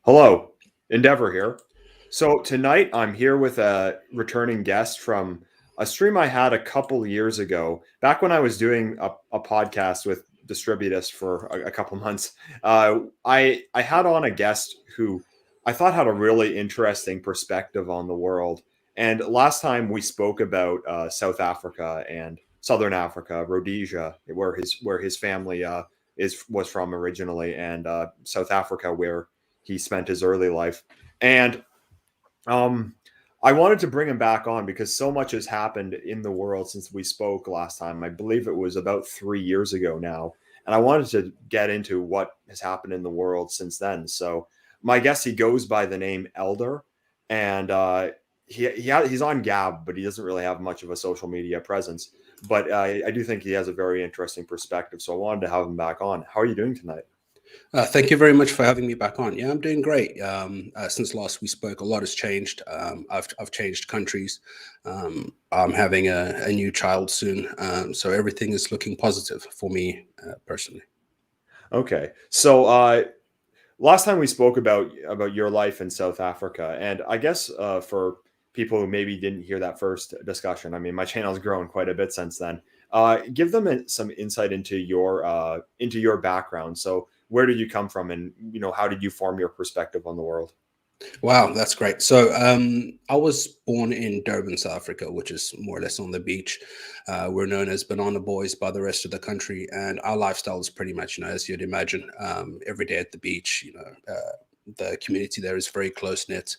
Hello, Endeavor here. So tonight I'm here with a returning guest from a stream I had a couple years ago, back when I was doing a podcast with Distributist for a couple months. I had on a guest who I thought had a really interesting perspective on the world. And last time we spoke about South Africa and Southern Africa, Rhodesia, where his family was from originally, and South Africa, where he spent his early life. And um, I wanted to bring him back on because so much has happened in the world since we spoke last time. I believe it was about 3 years ago now. And I wanted to get into what has happened in the world since then. So my guess, he goes by the name Eldr, and he's on Gab, but he doesn't really have much of a social media presence. But I do think he has a very interesting perspective. So I wanted to have him back on. How are you doing tonight? Thank you very much for having me back on. Yeah, I'm doing great. Since last we spoke, a lot has changed. I've changed countries. I'm having a new child soon, so everything is looking positive for me personally. Okay. So last time we spoke about your life in South Africa, and I guess for people who maybe didn't hear that first discussion, I mean, my channel's grown quite a bit since then. Give them some insight into your background. So, where did you come from, and how did you form your perspective on the world? Wow, that's great. So I was born in Durban, South Africa, which is more or less on the beach. We're known as banana boys by the rest of the country, and our lifestyle is pretty much, as you'd imagine, every day at the beach. The community there is very close knit.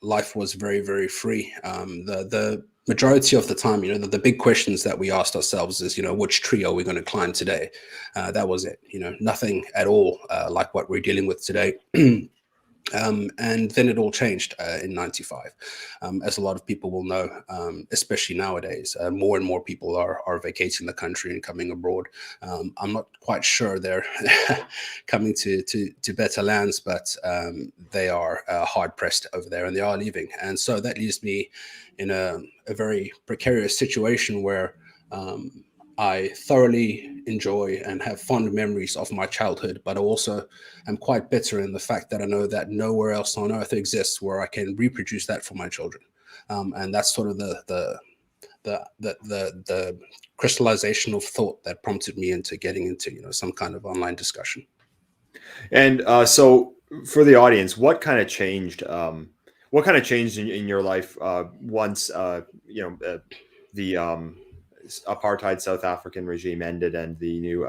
Life was very, very free. The majority of the time, the big questions that we asked ourselves is, which tree are we going to climb today? That was it. Nothing at all like what we're dealing with today. And then it all changed in '95. As a lot of people will know, especially nowadays, more and more people are vacating the country and coming abroad. I'm not quite sure they're coming to better lands, but they are hard pressed over there and they are leaving. And so that leaves me in a very precarious situation where I thoroughly enjoy and have fond memories of my childhood, but I also am quite bitter in the fact that I know that nowhere else on earth exists where I can reproduce that for my children. And that's sort of the crystallization of thought that prompted me into getting into some kind of online discussion. And so, for the audience, what kind of changed? What kind of changed in your life once the apartheid South African regime ended and the new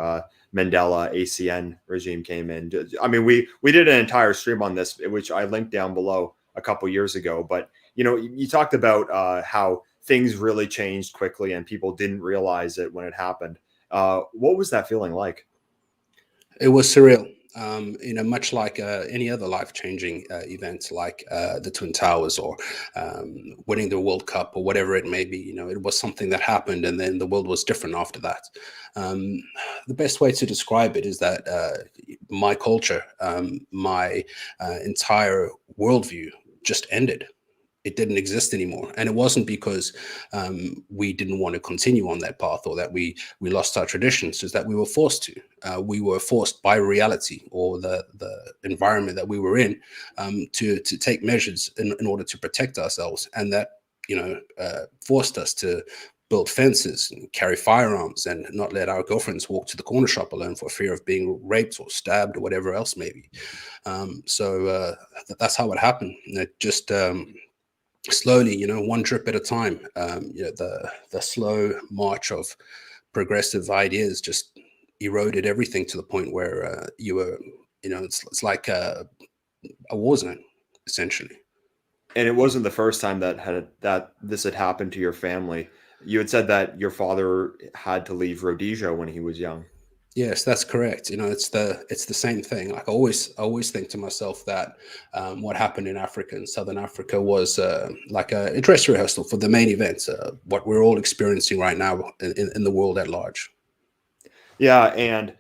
Mandela ACN regime came in? I mean, we did an entire stream on this, which I linked down below a couple years ago. But you talked about how things really changed quickly and people didn't realize it when it happened. What was that feeling like? It was surreal. Much like any other life-changing event, like the Twin Towers or winning the World Cup or whatever it may be. It was something that happened, and then the world was different after that. The best way to describe it is that my culture, my entire worldview, just ended. It didn't exist anymore, and it wasn't because we didn't want to continue on that path or that we lost our traditions. It's that we were forced to. We were forced by reality or the environment that we were in to take measures in order to protect ourselves, and that forced us to build fences and carry firearms and not let our girlfriends walk to the corner shop alone for fear of being raped or stabbed or whatever else maybe. So that's how it happened. It just slowly, one drip at a time. The slow march of progressive ideas just eroded everything to the point where you were, it's like a war zone, essentially. And it wasn't the first time that this had happened to your family. You had said that your father had to leave Rhodesia when he was young. Yes, that's correct. It's the same thing. Like I always think to myself that what happened in Africa and Southern Africa was like a dress rehearsal for the main event, what we're all experiencing right now in the world at large. Yeah, and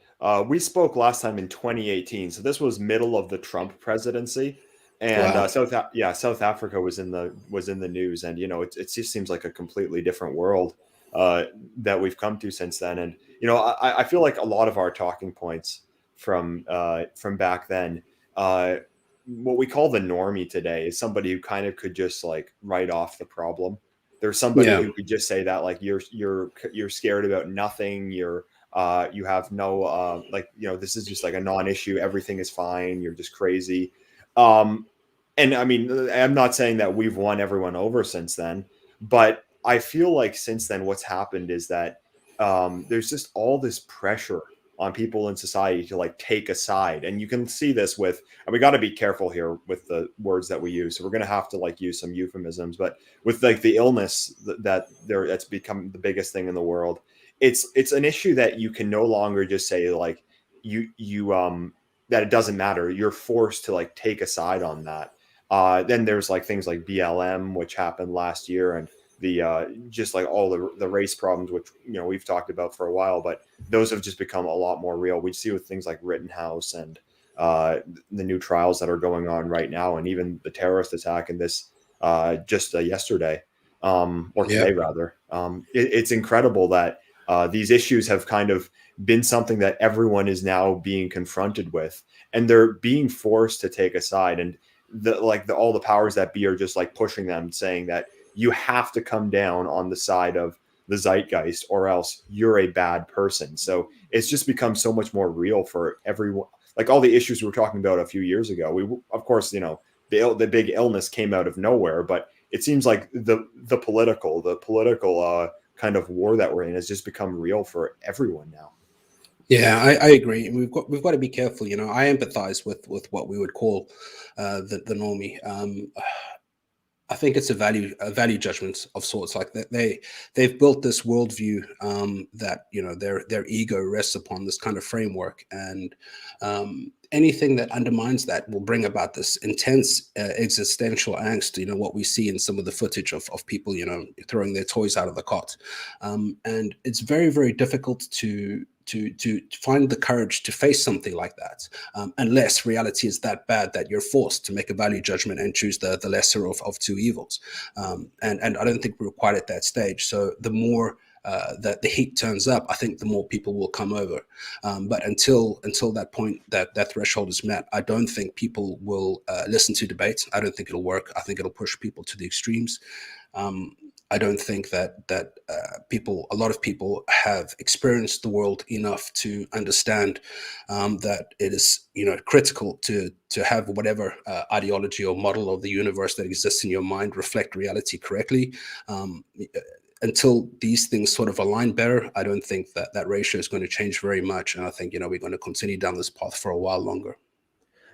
we spoke last time in 2018, so this was middle of the Trump presidency, and Wow. South Africa was in the news, and it just seems like a completely different world that we've come to since then. And I feel like a lot of our talking points from back then. What we call the normie today is somebody who kind of could just like write off the problem. There's somebody Yeah. who could just say that like you're scared about nothing. You have no like this is just like a non-issue. Everything is fine. You're just crazy. Um, and I mean, I'm not saying that we've won everyone over since then, but I feel like since then, what's happened is that there's just all this pressure on people in society to like take a side, and you can see this with, and we got to be careful here with the words that we use. So we're going to have to like use some euphemisms, but with like the illness that's become the biggest thing in the world, it's an issue that you can no longer just say like you that it doesn't matter. You're forced to like take a side on that. Then there's like things like BLM, which happened last year, and the just like all the race problems, which we've talked about for a while, but those have just become a lot more real. We see with things like Rittenhouse and the new trials that are going on right now, and even the terrorist attack in this just yesterday or Yeah. today rather. It's incredible that these issues have kind of been something that everyone is now being confronted with, and they're being forced to take a side. And all the powers that be are just like pushing them, saying that you have to come down on the side of the zeitgeist or else you're a bad person. So it's just become so much more real for everyone. Like all the issues we were talking about a few years ago, we of course the big illness came out of nowhere, but it seems like the political kind of war that we're in has just become real for everyone now. Yeah, I agree. And we've got to be careful. I empathize with what we would call the normie. I think it's a value judgment of sorts. Like that they've built this worldview that their ego rests upon this kind of framework, and anything that undermines that will bring about this intense existential angst. What we see in some of the footage of people throwing their toys out of the cot, and it's very, very difficult to find the courage to face something like that, unless reality is that bad that you're forced to make a value judgment and choose the lesser of two evils. And I don't think we're quite at that stage. So the more that the heat turns up, I think the more people will come over. But until that point, that threshold is met, I don't think people will listen to debates. I don't think it'll work. I think it'll push people to the extremes. I don't think that a lot of people have experienced the world enough to understand that it is critical to have whatever ideology or model of the universe that exists in your mind reflect reality correctly. Until these things sort of align better, I don't think that ratio is going to change very much, and I think we're going to continue down this path for a while longer.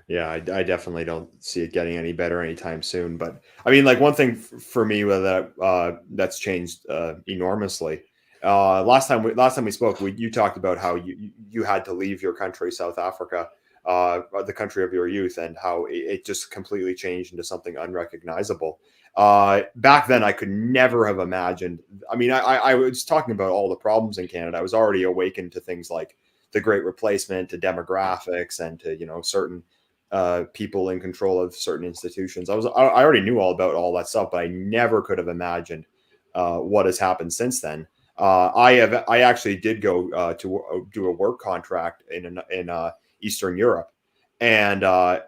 Yeah, I definitely don't see it getting any better anytime soon. But I mean, like one thing for me with that that's changed enormously. Last time we spoke, you talked about how you had to leave your country, South Africa, the country of your youth, and how it just completely changed into something unrecognizable. Back then, I could never have imagined. I mean, I was talking about all the problems in Canada. I was already awakened to things like the Great Replacement, to demographics, and to certain people in control of certain institutions. I already knew all about all that stuff, but I never could have imagined what has happened since then. I actually did go to do a work contract in Eastern Europe, and I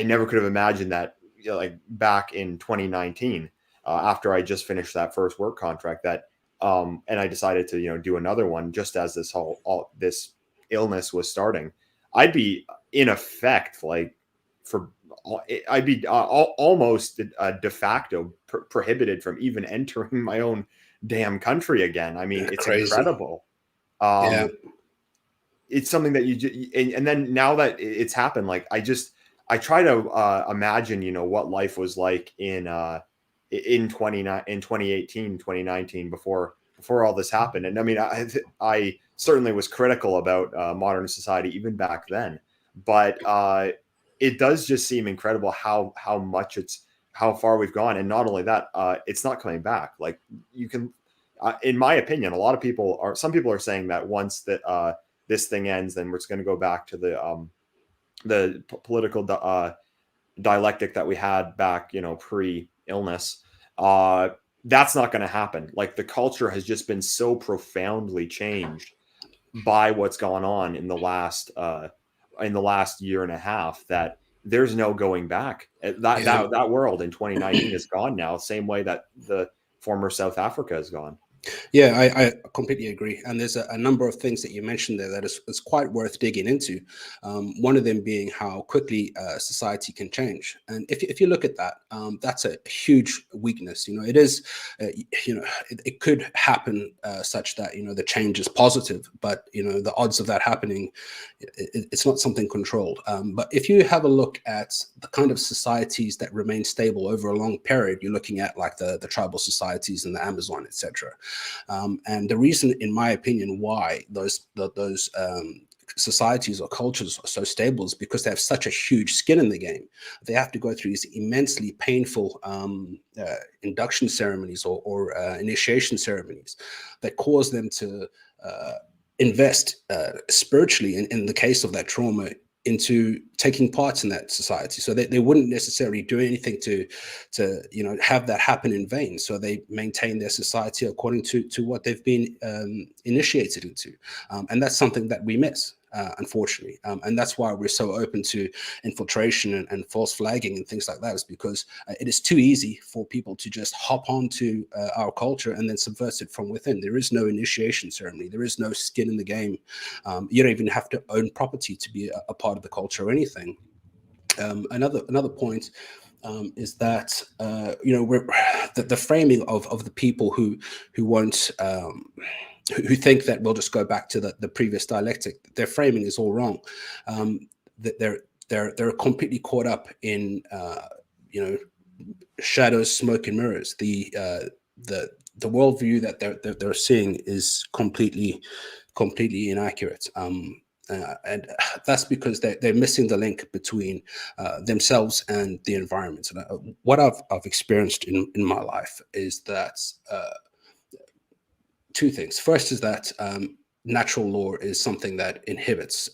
never could have imagined that like back in 2019 after I just finished that first work contract that and I decided to do another one just as this illness was starting. I'd be in effect like I'd be almost de facto prohibited from even entering my own damn country again. I mean, it's Crazy. incredible. Yeah. It's something that and then now that it's happened, like I try to imagine what life was like in 2018 2019 before all this happened. And I mean, I certainly was critical about modern society even back then, but it does just seem incredible how how far we've gone. And not only that, it's not coming back. Like you can in my opinion, some people are saying that once that this thing ends, then we're just going to go back to the political dialectic that we had back, pre-illness. That's not going to happen. Like the culture has just been so profoundly changed by what's gone on in the last in the last year and a half that there's no going back. That world in 2019 is gone now, same way that the former South Africa is gone. Yeah, I completely agree. And there's a number of things that you mentioned there that is quite worth digging into. One of them being how quickly society can change. And if you look at that, that's a huge weakness. It is, it could happen such that, the change is positive, but, the odds of that happening, it's not something controlled. But if you have a look at the kind of societies that remain stable over a long period, you're looking at like the tribal societies in the Amazon, etc. And the reason, in my opinion, why those societies or cultures are so stable is because they have such a huge skin in the game. They have to go through these immensely painful induction ceremonies or initiation ceremonies that cause them to invest spiritually, in the case of that trauma, into taking part in that society. So they wouldn't necessarily do anything to have that happen in vain. So they maintain their society according to what they've been initiated into. And that's something that we miss, unfortunately. And that's why we're so open to infiltration and false flagging and things like that, is because it is too easy for people to just hop onto our culture and then subvert it from within. There is no initiation ceremony. There is no skin in the game. You don't even have to own property to be a part of the culture or anything. Another point is that we're the framing of the people who won't who think that we'll just go back to the previous dialectic. Their framing is all wrong. That they're completely caught up in shadows, smoke, and mirrors. The worldview that they're seeing is completely inaccurate. And that's because they're missing the link between themselves and the environment. And what I've experienced in my life is that two things. First is that natural law is something that inhibits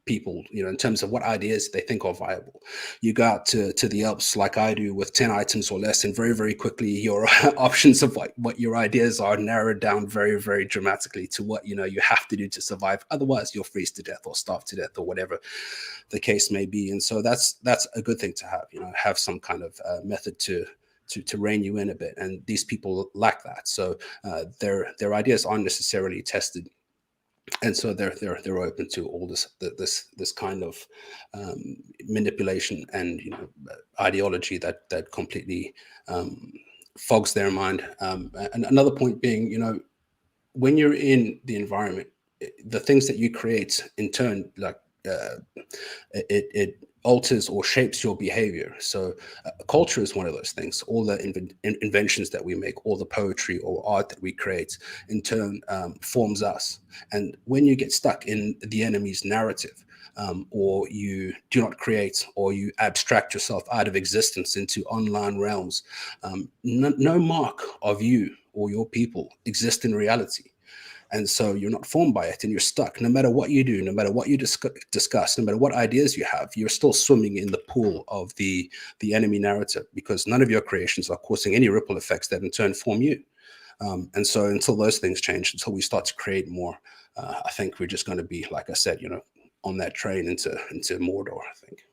people, in terms of what ideas they think are viable. You go out to the Alps like I do with 10 items or less, and very, very quickly your options of what your ideas are narrowed down very, very dramatically to what you have to do to survive. Otherwise, you'll freeze to death or starve to death or whatever the case may be. And so that's a good thing to have some kind of method to rein you in a bit. And these people lack that. So their ideas aren't necessarily tested. And so they're open to all this kind of manipulation and ideology that completely fogs their mind. And another point being, when you're in the environment, the things that you create in turn, like it alters or shapes your behavior. So culture is one of those things. All the inventions that we make, all the poetry or art that we create, in turn forms us. And when you get stuck in the enemy's narrative, or you do not create, or you abstract yourself out of existence into online realms, no mark of you or your people exist in reality. And so you're not formed by it, and you're stuck. No matter what you do, no matter what you discuss, no matter what ideas you have, you're still swimming in the pool of the enemy narrative, because none of your creations are causing any ripple effects that in turn form you. And so until those things change, until we start to create more, I think we're just going to be, like I said, on that train into Mordor, I think.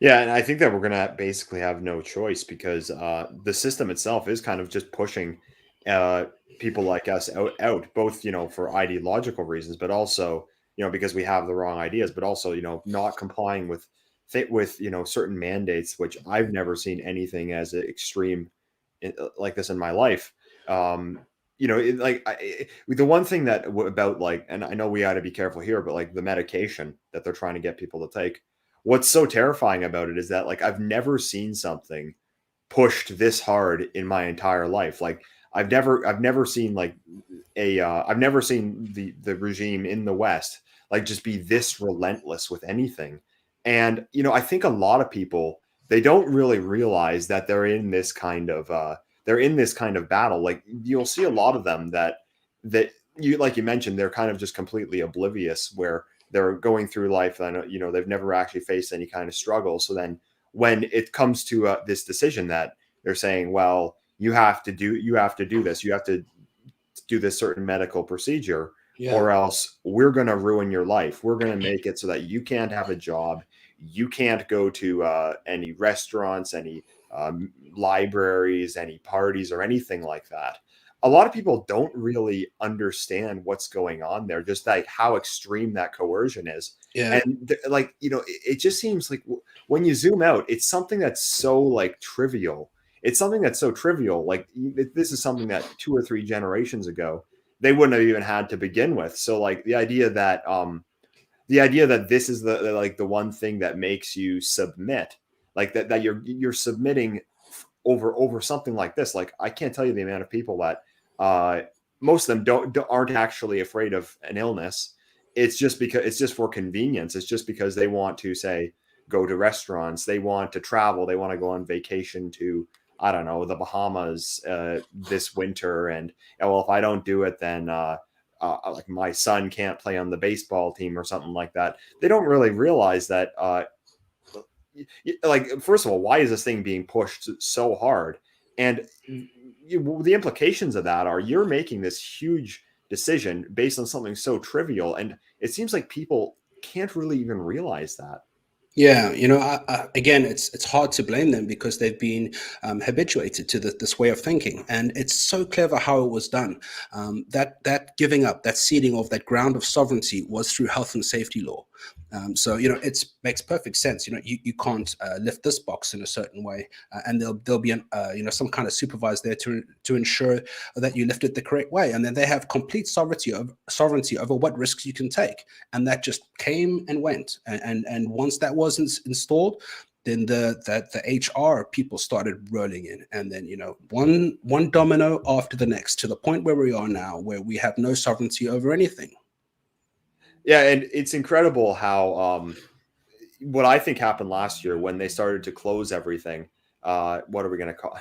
Yeah, and I think that we're going to basically have no choice, because the system itself is kind of just pushing people like us out, both for ideological reasons, but also because we have the wrong ideas, but also not complying with certain mandates, which I've never seen anything as extreme like this in my life. The one thing that about, like, and I know we got to be careful here, but like the medication that they're trying to get people to take, what's so terrifying about it is that, like, I've never seen something pushed this hard in my entire life. Like, I've never seen like I've never seen the regime in the West like just be this relentless with anything. And I think a lot of people, they don't really realize that they're in this kind of battle. Like, you'll see a lot of them that you, like you mentioned, they're kind of just completely oblivious, where they're going through life and they've never actually faced any kind of struggle. So then when it comes to this decision that they're saying, well, you have to do this, you have to do this certain medical procedure, Yeah. or else we're going to ruin your life. We're going to make it so that you can't have a job, you can't go to any restaurants, any libraries, any parties, or anything like that. A lot of people don't really understand what's going on there, just like how extreme that coercion is. Yeah. And like, it just seems like when you zoom out, it's something that's so like trivial. It's something that's so trivial. Like this is something that 2 or 3 generations ago they wouldn't have even had to begin with. So like the idea that this is like the one thing that makes you submit, like that you're submitting over something like this. Like I can't tell you the amount of people that uh most of them aren't actually afraid of an illness. It's just because it's just for convenience. It's just because they want to say go to restaurants, they want to travel, they want to go on vacation to, I don't know, the Bahamas this winter, and well, if I don't do it, then like my son can't play on the baseball team or something like that. They don't really realize that like, first of all, why is this thing being pushed so hard? And the implications of that are you're making this huge decision based on something so trivial, and it seems like people can't really even realize that. Yeah, again, it's hard to blame them because they've been habituated to this way of thinking, and it's so clever how it was done. That giving up, that ceding of that ground of sovereignty was through health and safety law. So it makes perfect sense. You can't lift this box in a certain way, and there'll be an some kind of supervisor there to ensure that you lift it the correct way, and then they have complete sovereignty over what risks you can take, and that just came and went, and once that was installed, then the HR people started rolling in, and then one domino after the next, to the point where we are now, where we have no sovereignty over anything. Yeah, and it's incredible how what I think happened last year when they started to close everything. What are we going to call?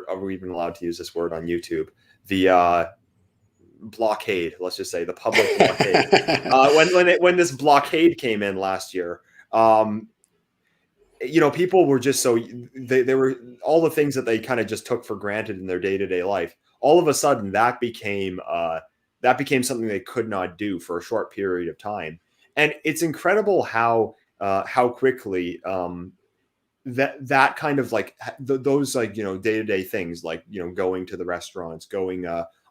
Are we even allowed to use this word on YouTube? The blockade. Let's just say the public blockade. When this blockade came in last year, people were just so they were all the things that they kind of just took for granted in their day to day life. All of a sudden, that became something they could not do for a short period of time, and it's incredible how quickly that kind of like those like day to day things like going to the restaurants, going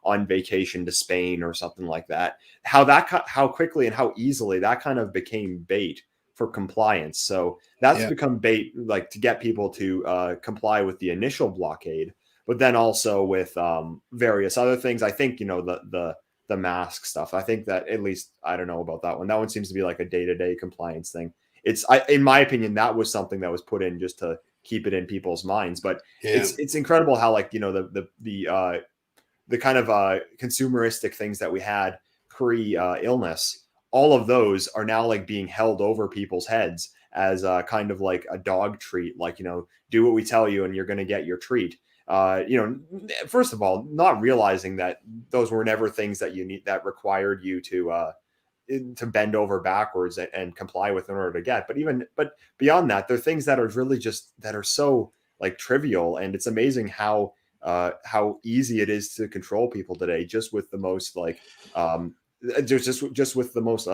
on vacation to Spain or something like that. How quickly and how easily that kind of became bait for compliance. So that's Yeah. become bait, like to get people to comply with the initial blockade, but then also with various other things. I think the mask stuff. I think that, at least I don't know about that one. That one seems to be like a day to day compliance thing. In my opinion, that was something that was put in just to keep it in people's minds. But Yeah. it's incredible how like the kind of consumeristic things that we had pre illness, all of those are now like being held over people's heads as kind of like a dog treat. Like do what we tell you, and you're going to get your treat. First of all, not realizing that those were never things that required you to bend over backwards and comply with in order to get. But beyond that, they're things that are really just that are so like trivial, and it's amazing how easy it is to control people today, just with the most like just with the most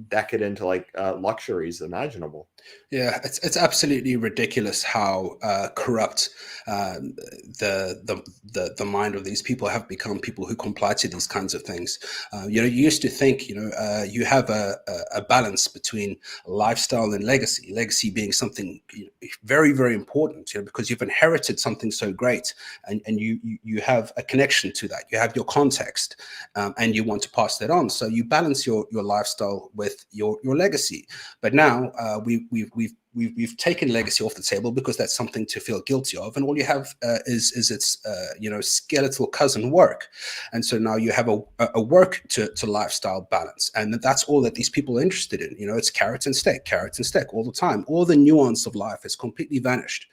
decadent like luxuries imaginable. Yeah, it's absolutely ridiculous how corrupt the mind of these people have become. People who comply to these kinds of things. You used to think you have a balance between lifestyle and legacy. Legacy being something very, very important, because you've inherited something so great, and you have a connection to that. You have your context, and you want to pass that on. So you balance your lifestyle with your legacy. But now we've taken legacy off the table because that's something to feel guilty of, and all you have is its skeletal cousin, work. And so now you have a work to lifestyle balance, and that's all that these people are interested in. It's carrot and stick all the time. All the nuance of life has completely vanished.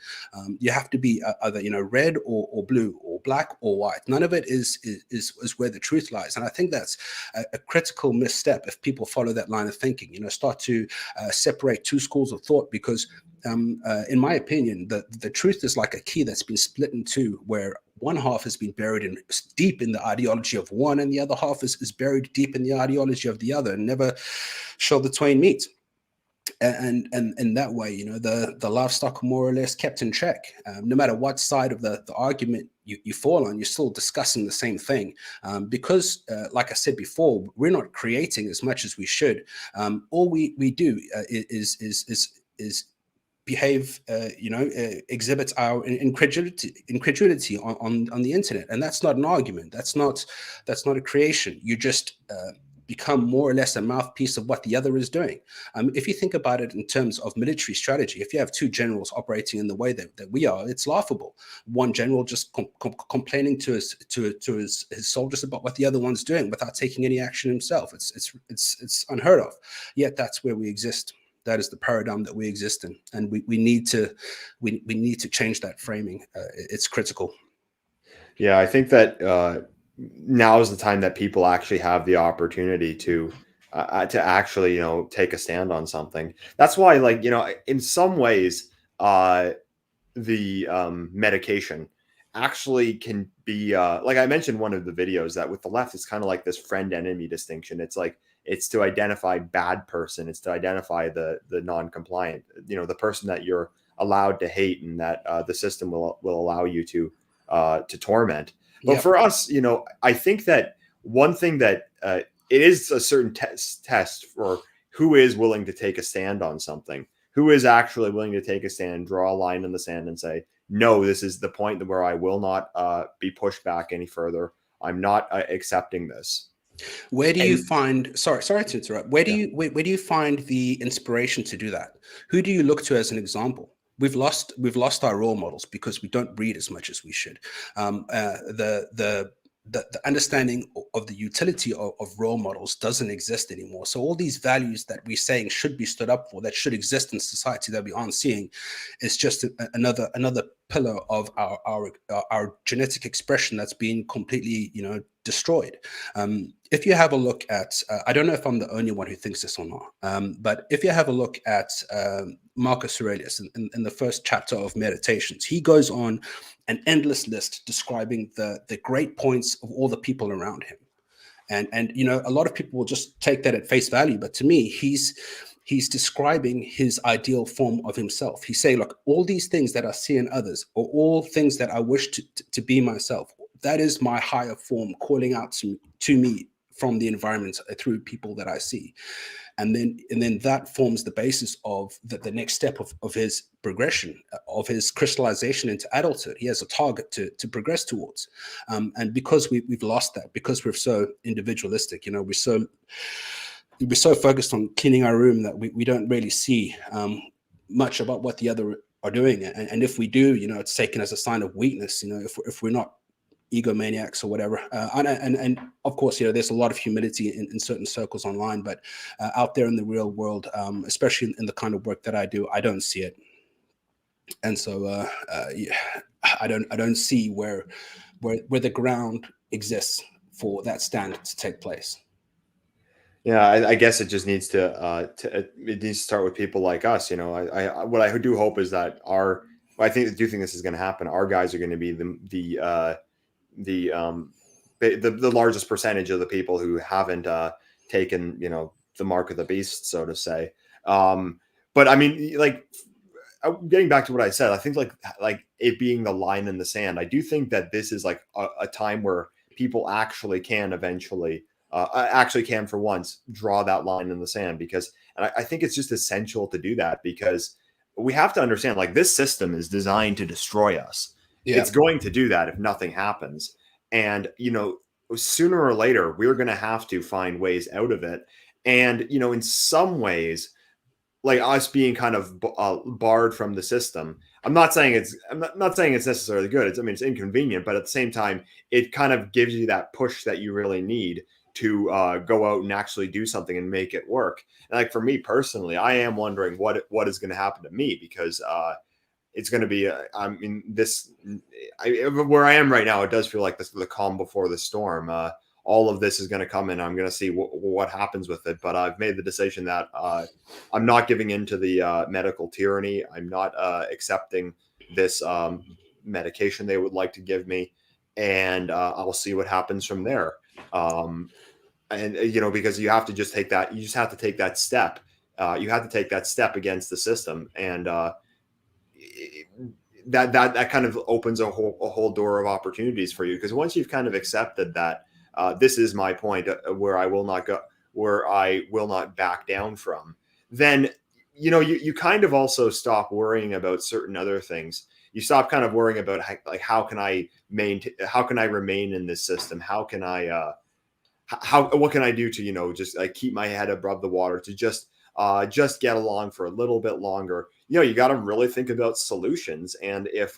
You have to be either red or blue or black or white. None of it is where the truth lies, and I think that's a critical misstep if people follow that line of thinking. Start to separate two schools of thought, because in my opinion, the truth is like a key that's been split in two, where one half has been buried deep in the ideology of one, and the other half is buried deep in the ideology of the other, and never shall the twain meet. And in that way, you know, the livestock are more or less kept in check. No matter what side of the argument you fall on, you're still discussing the same thing. Because, like I said before, we're not creating as much as we should. All we do is behave, exhibit our incredulity on the internet, and that's not an argument. That's not a creation. You just become more or less a mouthpiece of what the other is doing. If you think about it in terms of military strategy, if you have two generals operating in the way that we are, it's laughable. One general just complaining to his soldiers about what the other one's doing without taking any action himself. It's unheard of. Yet that's where we exist. That is the paradigm that we exist in, and we need to change that framing. It's critical. Yeah, I think that now is the time that people actually have the opportunity to actually, take a stand on something. That's why, like, in some ways, the medication actually can be like I mentioned one of the videos, that with the left, it's kind of like this friend enemy distinction. It's like it's to identify bad person, it's to identify the non-compliant, the person that you're allowed to hate, and that the system will allow you to torment. But Yep. for us, I think that one thing that it is a certain test for who is willing to take a stand on something, who is actually willing to take a stand, draw a line in the sand and say, no, this is the point where I will not be pushed back any further. I'm not accepting this. Where do you find, sorry to interrupt, where do you find the inspiration to do that? Who do you look to as an example? We've lost our role models because we don't read as much as we should. The understanding of the utility of role models doesn't exist anymore. So all these values that we're saying should be stood up for, that should exist in society, that we aren't seeing, is just another pillar of our genetic expression that's being completely, destroyed. If you have a look at, I don't know if I'm the only one who thinks this or not, but if you have a look at Marcus Aurelius in the first chapter of Meditations, he goes on an endless list describing the great points of all the people around him. And a lot of people will just take that at face value. But to me, he's describing his ideal form of himself. He's saying, look, all these things that I see in others, or all things that I wish to be myself, that is my higher form calling out to me from the environment through people that I see. And then that forms the basis of the next step of his progression, of his crystallization into adulthood. He has a target to progress towards. And because we've lost that, because we're so individualistic, we're so focused on cleaning our room that we don't really see much about what the other are doing. And if we do, it's taken as a sign of weakness, if we're not egomaniacs or whatever. And of course, there's a lot of humility in certain circles online, but out there in the real world, especially in the kind of work that I do, I don't see it. And so I don't see where the ground exists for that stand to take place. Yeah, I guess it just needs to start with people like us. What I do hope is that I do think this is going to happen. Our guys are going to be the largest percentage of the people who haven't taken the mark of the beast, so to say. But I mean, like, getting back to what I said, I think like it being the line in the sand, I do think that this is like a time where people actually can eventually for once draw that line in the sand, because I think it's just essential to do that, because we have to understand, like, this system is designed to destroy us. Yeah. It's going to do that if nothing happens. And, sooner or later, we're going to have to find ways out of it. And, in some ways, like us being kind of barred from the system, I'm not saying it's necessarily good. It's inconvenient, but at the same time, it kind of gives you that push that you really need to go out and actually do something and make it work. And like for me personally, I am wondering what is going to happen to me, because it's going to be, where I am right now, it does feel like the calm before the storm. All of this is going to come in. I'm going to see what happens with it. But I've made the decision that I'm not giving in to the medical tyranny. I'm not accepting this medication they would like to give me. and I'll see what happens from there. And because you have to just take that, you just have to take that step. You have to take that step against the system, and that kind of opens a whole door of opportunities for you, because once you've kind of accepted that this is my point, where I will not go, where I will not back down from, then you kind of also stop worrying about certain other things. You stop kind of worrying about how can I remain in this system, what can I do to just like keep my head above the water, to just get along for a little bit longer. You got to really think about solutions, and if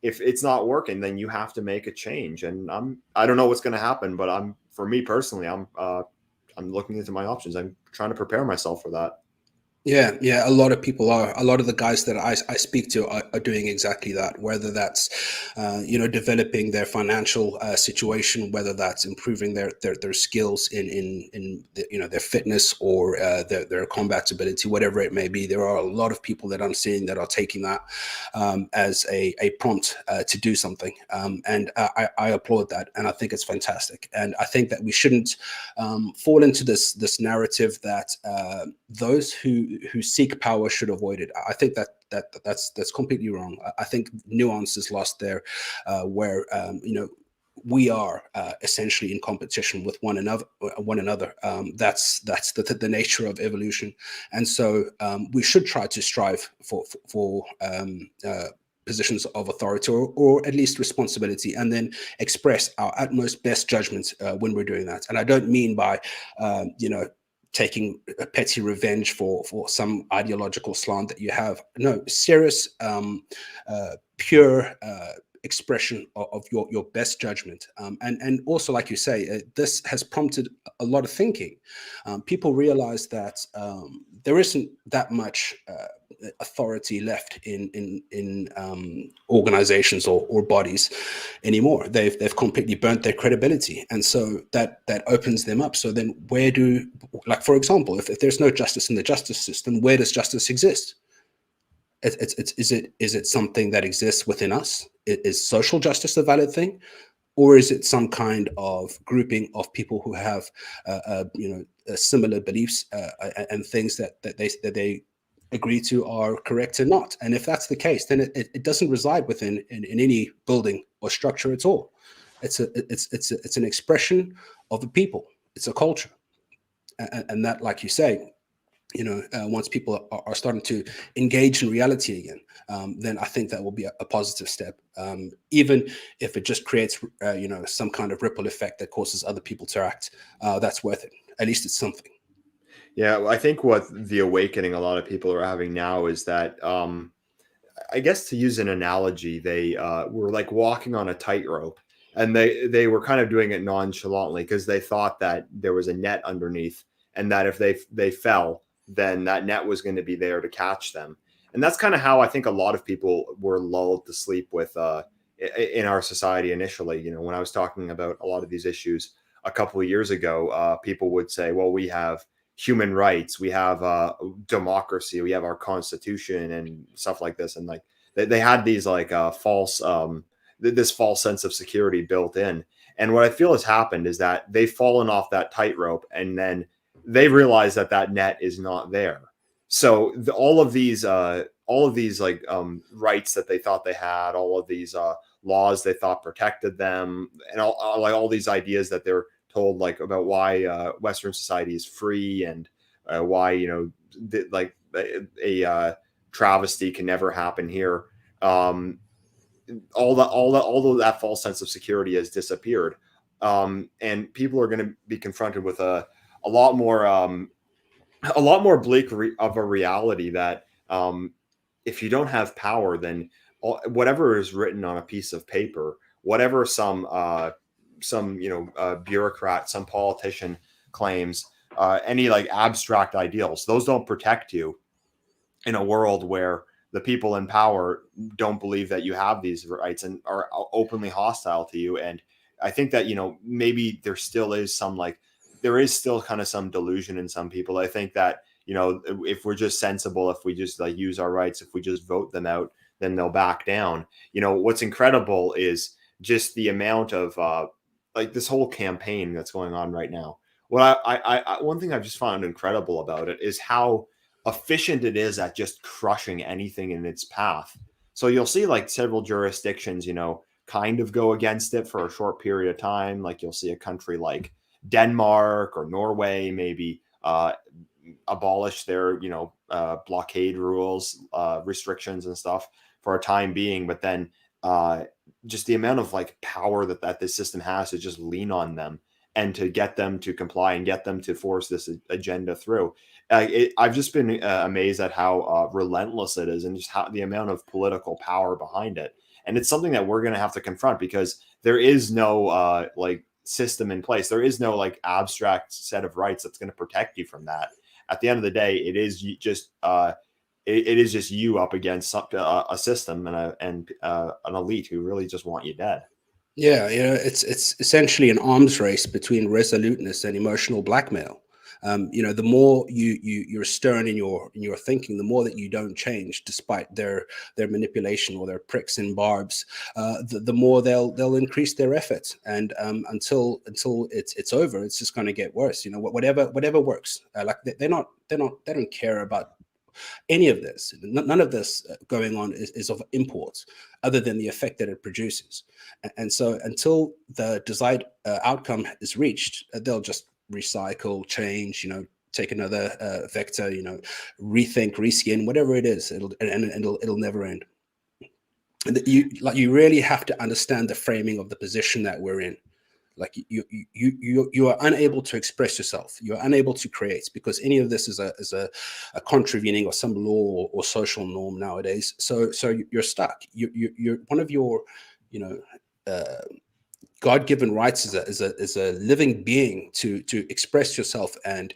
it's not working, then you have to make a change. And I don't know what's going to happen, but for me personally, I'm looking into my options. I'm trying to prepare myself for that. Yeah. A lot of people are. A lot of the guys that I speak to are doing exactly that. Whether that's, developing their financial situation, whether that's improving their skills in their fitness, or their combat ability, whatever it may be. There are a lot of people that I'm seeing that are taking that as a prompt to do something, and I applaud that, and I think it's fantastic. And I think that we shouldn't fall into this narrative that those who seek power should avoid it. I think that's completely wrong. I think nuance is lost there, where we are essentially in competition with one another. That's the nature of evolution, and so we should try to strive for positions of authority, or at least responsibility, and then express our utmost best judgment when we're doing that. And I don't mean by taking a petty revenge for some ideological slant that you have. No, serious, pure expression of your best judgment. And also, like you say, this has prompted a lot of thinking. People realize that there isn't that much authority left in organizations or bodies anymore. They've completely burnt their credibility, and so that opens them up. So then, like for example, if there's no justice in the justice system, where does justice exist? Is it something that exists within us? Is social justice a valid thing, or is it some kind of grouping of people who have similar beliefs and things that they agree to are correct or not? And if that's the case, then it doesn't reside within in any building or structure at all. It's an expression of the people. It's a culture, and that, like you say, once people are starting to engage in reality again, then I think that will be a positive step, even if it just creates some kind of ripple effect that causes other people to act. That's worth it. At least it's something. Yeah, I think what the awakening a lot of people are having now is that, I guess, to use an analogy, they were like walking on a tightrope, and they were kind of doing it nonchalantly because they thought that there was a net underneath, and that if they fell, then that net was going to be there to catch them. And that's kind of how I think a lot of people were lulled to sleep with in our society initially. When I was talking about a lot of these issues a couple of years ago, people would say, well, we have human rights, we have democracy, we have our constitution and stuff like this. And like they had these like false this false sense of security built in. And what I feel has happened is that they've fallen off that tightrope, and then they realize that that net is not there. So all of these like rights that they thought they had, all of these laws they thought protected them, and all these ideas that they're told like about why Western society is free, and why like a travesty can never happen here. All of that false sense of security has disappeared, and people are going to be confronted with a lot more bleak of a reality that if you don't have power, then whatever is written on a piece of paper, whatever some bureaucrat, some politician claims, any like abstract ideals, those don't protect you in a world where the people in power don't believe that you have these rights and are openly hostile to you. And I think that maybe there is still kind of some delusion in some people. I think that if we're just sensible, if we just like use our rights, if we just vote them out, then they'll back down. What's incredible is just the amount of like this whole campaign that's going on right now. What one thing I've just found incredible about it is how efficient it is at just crushing anything in its path. So you'll see like several jurisdictions, kind of go against it for a short period of time. Like you'll see a country like Denmark or Norway maybe abolish their blockade rules, restrictions and stuff for a time being, but then just the amount of like power that this system has to just lean on them and to get them to comply and get them to force this agenda through. I've just been amazed at how relentless it is and just how the amount of political power behind it. And it's something that we're going to have to confront because there is no like system in place. There is no like abstract set of rights that's going to protect you from that. At the end of the day, it is just it is just you up against a system and an elite who really just want you dead. Yeah, it's essentially an arms race between resoluteness and emotional blackmail. The more you're stern in your thinking, the more that you don't change, despite their manipulation or their pricks and barbs, the more they'll increase their efforts. And until it's over, it's just going to get worse. Whatever works. Like they don't care about any of this. None of this going on is of import, other than the effect that it produces. And so until the desired outcome is reached, they'll just recycle, change, take another vector, rethink, reskin, whatever it is. It'll never end. And you really have to understand the framing of the position that we're in. Like you are unable to express yourself. You are unable to create because any of this is a contravening of some law or social norm nowadays. So you're stuck. You're one of your God-given rights as a living being to express yourself and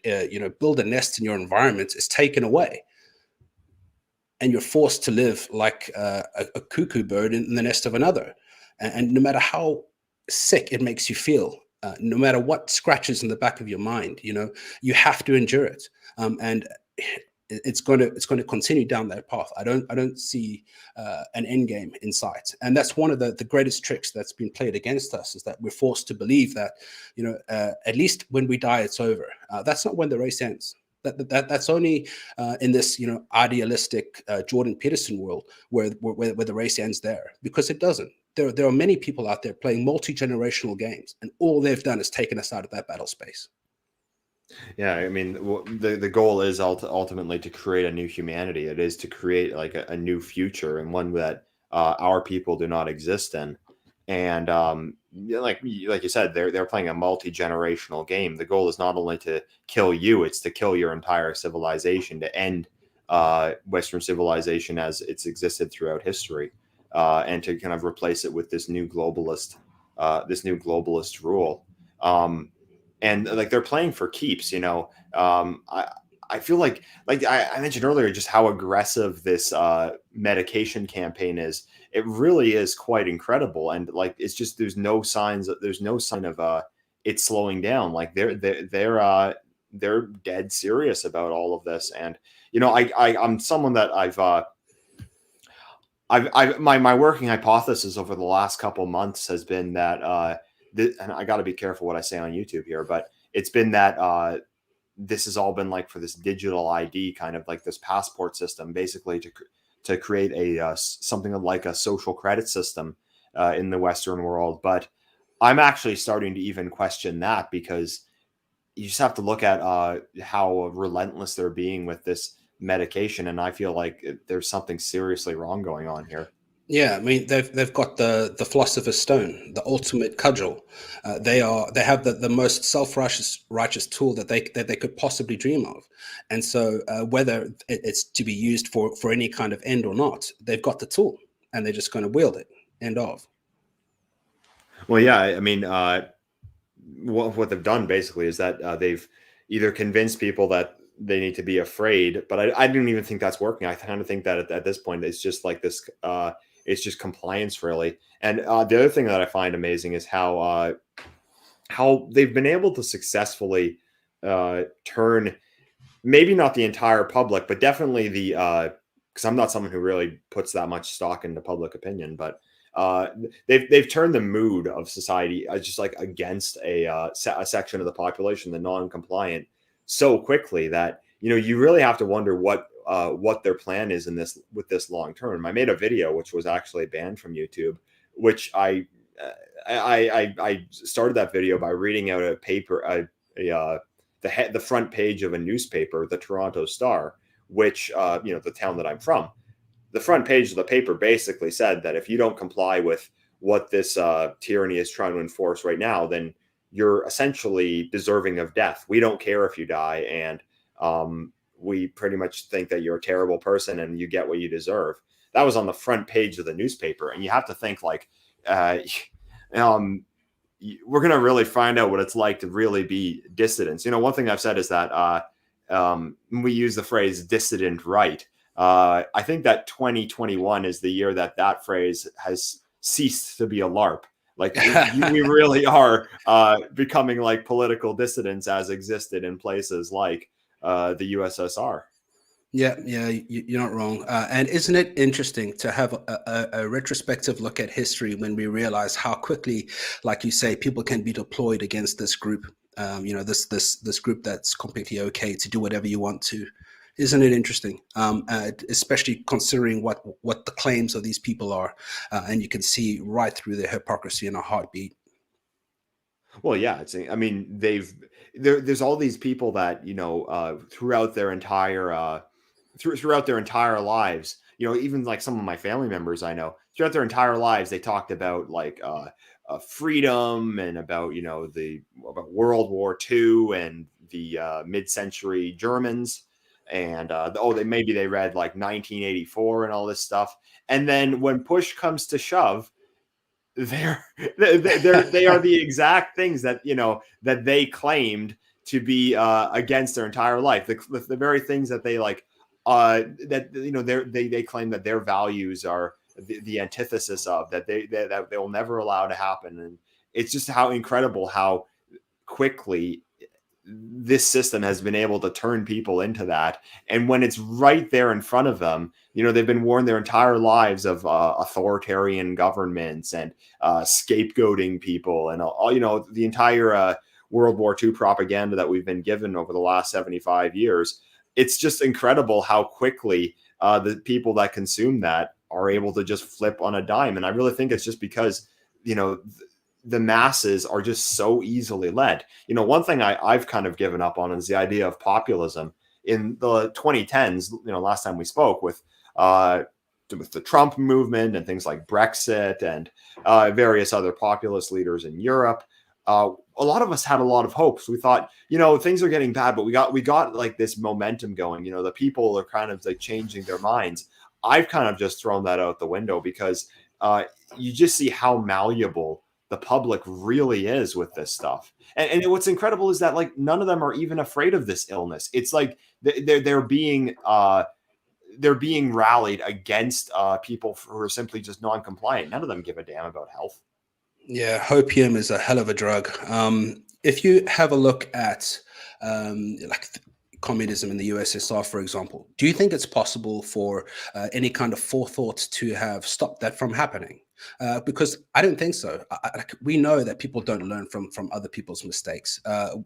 build a nest in your environment is taken away, and you're forced to live like a cuckoo bird in the nest of another. And no matter how sick it makes you feel, no matter what scratches in the back of your mind, you have to endure it. And it's going to continue down that path. I don't see an end game in sight, and that's one of the greatest tricks that's been played against us, is that we're forced to believe that at least when we die it's over. That's not when the race ends. That's only in this idealistic Jordan Peterson world where the race ends there, because it doesn't. There are many people out there playing multi-generational games, and all they've done is taken us out of that battle space. Yeah, I mean, the goal is ultimately to create a new humanity. It is to create like a new future, and one that our people do not exist in. And like you said, they're playing a multi-generational game. The goal is not only to kill you; it's to kill your entire civilization, to end Western civilization as it's existed throughout history, and to kind of replace it with this new globalist rule. And like they're playing for keeps. I feel like I mentioned earlier just how aggressive this medication campaign is. It really is quite incredible, and like it's just there's no sign of it slowing down. Like they're dead serious about all of this. And I'm someone that my working hypothesis over the last couple months has been that and I got to be careful what I say on YouTube here, but it's been that this has all been like for this digital ID, kind of like this passport system, basically to create a something like a social credit system in the Western world. But I'm actually starting to even question that, because you just have to look at how relentless they're being with this medication, and I feel like there's something seriously wrong going on here. Yeah, I mean they've got the philosopher's stone, the ultimate cudgel. They have the most righteous tool that they could possibly dream of, and so whether it's to be used for any kind of end or not, they've got the tool, and they're just going to wield it. End of. Well, yeah, I mean, what they've done basically is that they've either convinced people that they need to be afraid, but I don't even think that's working. I kind of think that at this point it's just like this. It's just compliance, really. And the other thing that I find amazing is how they've been able to successfully turn, maybe not the entire public, but definitely the because I'm not someone who really puts that much stock into public opinion, but they've turned the mood of society just like against a section of the population, the non-compliant, so quickly that you really have to wonder what their plan is in this with this long term. I made a video which was actually banned from YouTube, which I started that video by reading out a paper, the front page of a newspaper, the Toronto Star, which the town that I'm from. The front page of the paper basically said that if you don't comply with what this tyranny is trying to enforce right now, then you're essentially deserving of death. We don't care if you die, and we pretty much think that you're a terrible person and you get what you deserve. That was on the front page of the newspaper, and you have to think like, we're going to really find out what it's like to really be dissidents. One thing I've said is that we use the phrase dissident right. I think that 2021 is the year that phrase has ceased to be a LARP. Like we really are becoming like political dissidents as existed in places like the USSR. Yeah, you're not wrong. And isn't it interesting to have a retrospective look at history when we realize how quickly, like you say, people can be deployed against this group? This group that's completely okay to do whatever you want to. Isn't it interesting? Especially considering what the claims of these people are, and you can see right through their hypocrisy in a heartbeat. Well, yeah, there's all these people that throughout their entire throughout their entire lives, even like some of my family members I know, throughout their entire lives, they talked about like freedom and about about World War II and the mid-century Germans, and they read like 1984 and all this stuff, and then when push comes to shove, they are the exact things that that they claimed to be against their entire life. The very things that they like they claim that their values are the antithesis of that they will never allow to happen. And it's just how incredible how quickly this system has been able to turn people into that. And when it's right there in front of them, they've been warned their entire lives of authoritarian governments and scapegoating people and all the entire World War II propaganda that we've been given over the last 75 years. It's just incredible how quickly the people that consume that are able to just flip on a dime. And I really think it's just because, the masses are just so easily led. One thing I've kind of given up on is the idea of populism. In the 2010s, last time we spoke with the Trump movement and things like Brexit and various other populist leaders in Europe, a lot of us had a lot of hopes. We thought, things are getting bad, but we got like this momentum going. The people are kind of like changing their minds. I've kind of just thrown that out the window because you just see how malleable the public really is with this stuff. And what's incredible is that like none of them are even afraid of this illness. It's like they're being rallied against people who are simply just non-compliant. None of them give a damn about health. Yeah, hopium is a hell of a drug. If you have a look at communism in the USSR, for example, do you think it's possible for any kind of forethought to have stopped that from happening? Because I don't think so. We know that people don't learn from other people's mistakes.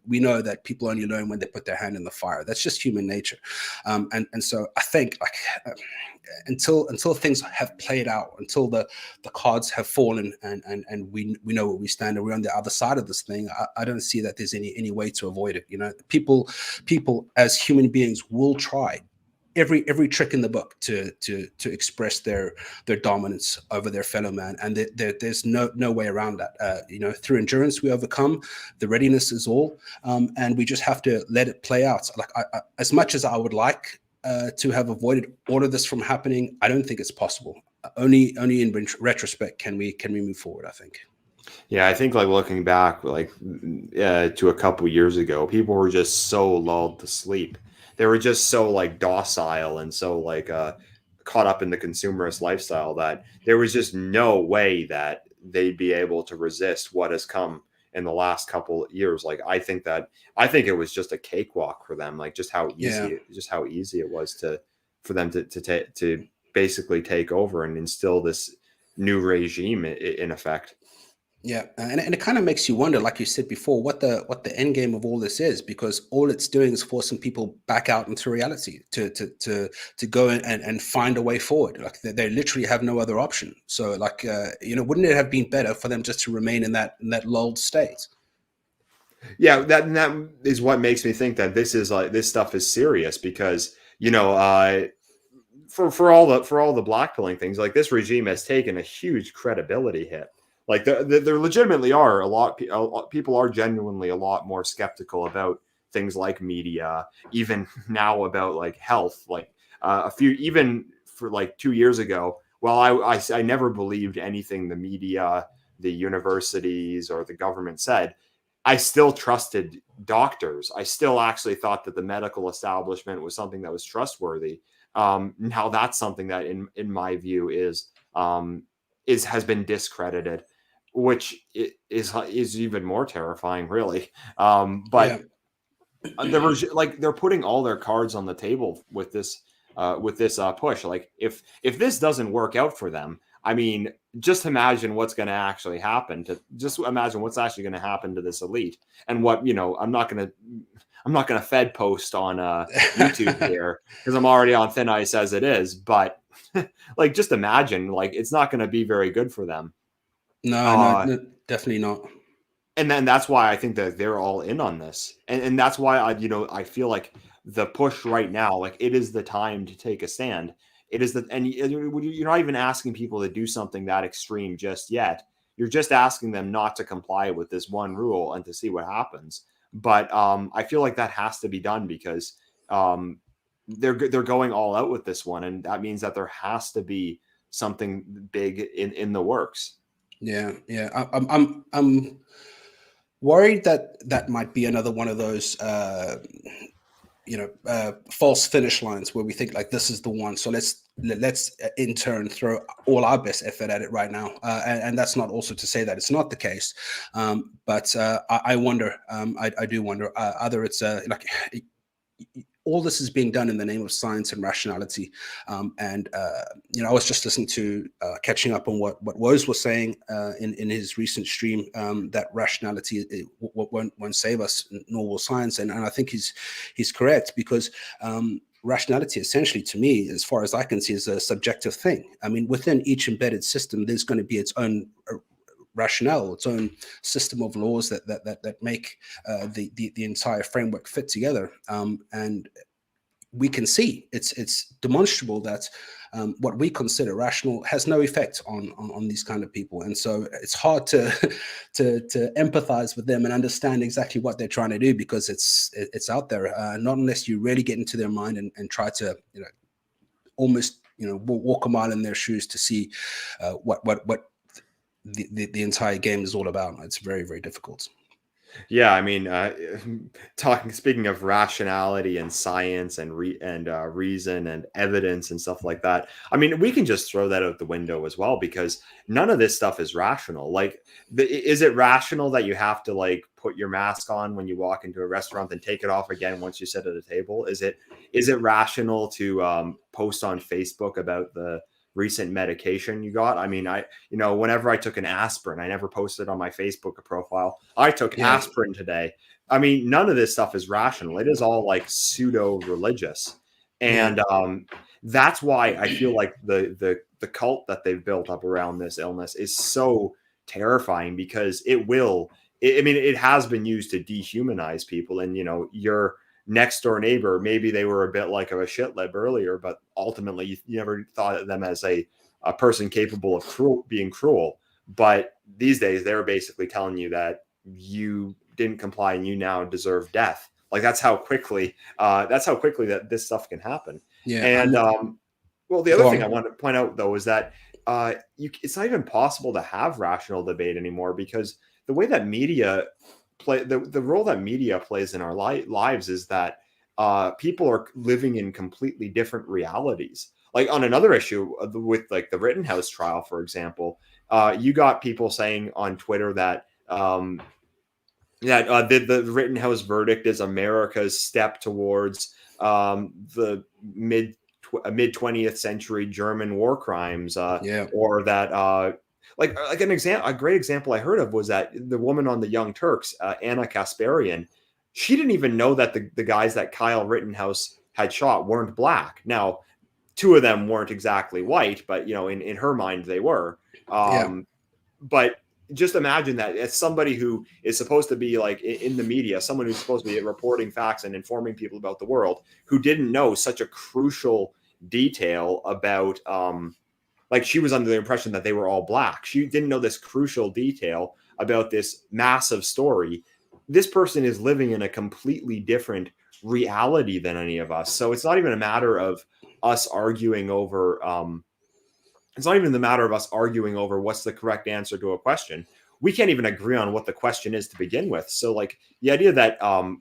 We know that people only learn when they put their hand in the fire. That's just human nature. And so I think until things have played out, until the cards have fallen and we know where we stand and we're on the other side of this thing, I don't see that there's any way to avoid it. People as human beings will try every trick in the book to express their dominance over their fellow man, and there's no way around that. Through endurance we overcome. The readiness is all, and we just have to let it play out. Like as much as I would like to have avoided all of this from happening, I don't think it's possible. Only in retrospect can we move forward, I think. Yeah, I think like looking back, like to a couple years ago, people were just so lulled to sleep. They were just so like docile and so like caught up in the consumerist lifestyle that there was just no way that they'd be able to resist what has come in the last couple of years. Like I think it was just a cakewalk for them, like just how easy it was for them to basically take over and instill this new regime in effect. Yeah, and it kind of makes you wonder, like you said before, what the end game of all this is, because all it's doing is forcing people back out into reality to go and find a way forward. Like they literally have no other option. So, like, wouldn't it have been better for them just to remain in that lulled state? Yeah, that is what makes me think that this stuff is serious, because for all the blackpilling things, like, this regime has taken a huge credibility hit. Like, there legitimately are a lot people are genuinely a lot more skeptical about things like media, even now about like health. Like, a few even for like 2 years ago, well, I never believed anything the media, the universities, or the government said. I still trusted doctors. I still actually thought that the medical establishment was something that was trustworthy. Now that's something that, in my view, has been discredited, which is even more terrifying, really. Yeah, But they're putting all their cards on the table with this push. Like, if this doesn't work out for them, I mean, just imagine what's going to actually happen to this elite. And what, I'm not going to Fed post on YouTube here, because I'm already on thin ice as it is. But like, just imagine, like, it's not going to be very good for them. no, definitely not. And then that's why I think that they're all in on this, and that's why I feel like the push right now, like, it is the time to take a stand. It is and you're not even asking people to do something that extreme just yet. You're just asking them not to comply with this one rule and to see what happens. But I feel like that has to be done, because um, they're going all out with this one, and that means that there has to be something big in the works. Yeah, yeah. I'm worried that that might be another one of those false finish lines where we think like this is the one, so let's in turn throw all our best effort at it right now, and that's not also to say that it's not the case, but I wonder, I do wonder, either it's like all this is being done in the name of science and rationality. And I was just listening to catching up on what Woz was saying in his recent stream, that rationality won't save us, nor will science. And I think he's correct, because rationality, essentially, to me, as far as I can see, is a subjective thing. I mean, within each embedded system, there's going to be its own rationale, its own system of laws that make the entire framework fit together. And we can see it's demonstrable that what we consider rational has no effect on these kind of people, and so it's hard to to empathize with them and understand exactly what they're trying to do, because it's out there. Not unless you really get into their mind and try to almost walk a mile in their shoes to see what the entire game is all about. It's very, very difficult. Yeah, I mean, speaking of rationality and science and reason and evidence and stuff like that, I mean, we can just throw that out the window as well, because none of this stuff is rational. Like, is it rational that you have to, like, put your mask on when you walk into a restaurant and take it off again once you sit at a table? Is it rational to post on Facebook about the recent medication you got? I mean, whenever I took an aspirin, I never posted on my Facebook profile, I took aspirin today. I mean, none of this stuff is rational. It is all like pseudo religious. And that's why I feel like the cult that they've built up around this illness is so terrifying, because it has been used to dehumanize people. And, your next door neighbor, maybe they were a bit like of a shit lib earlier, but ultimately you never thought of them as a person capable of being cruel. But these days they're basically telling you that you didn't comply and you now deserve death. Like, that's how quickly that this stuff can happen. Yeah. And well, the other Go thing I on. want to point out, though, is that it's not even possible to have rational debate anymore, because the way that media the role that media plays in our lives is that people are living in completely different realities. Like, on another issue with, like, the Rittenhouse trial, for example, you got people saying on Twitter that the Rittenhouse verdict is America's step towards the mid mid 20th century German war crimes, Yeah. or that like a great example I heard of was that the woman on the Young Turks, Anna Kasparian, she didn't even know that the guys that Kyle Rittenhouse had shot weren't black. Now, two of them weren't exactly white, but in her mind they were. Yeah. But just imagine that as somebody who is supposed to be like in the media, someone who's supposed to be reporting facts and informing people about the world, who didn't know such a crucial detail about like she was under the impression that they were all black. She didn't know this crucial detail about this massive story. This person is living in a completely different reality than any of us. So it's not even a matter of us arguing over it's not even the matter of us arguing over what's the correct answer to a question. We can't even agree on what the question is to begin with. So like the idea that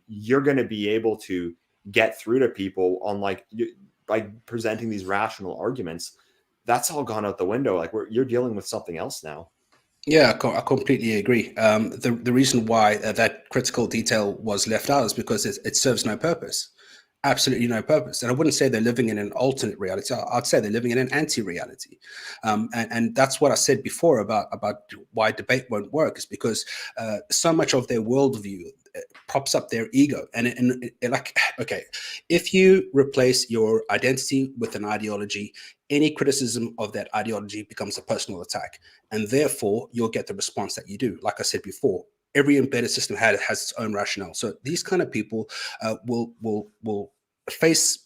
you're going to be able to get through to people on by presenting these rational arguments, that's all gone out the window. Like you're dealing with something else now. Yeah, I completely agree. The reason why that critical detail was left out is because it serves no purpose. Absolutely no purpose. And I wouldn't say they're living in an alternate reality. I'd say they're living in an anti-reality. And that's what I said before about why debate won't work, is because so much of their worldview props up their ego. And like, okay, if you replace your identity with an ideology, any criticism of that ideology becomes a personal attack. And therefore, you'll get the response that you do. Like I said before, every embedded system has its own rationale. So these kind of people will face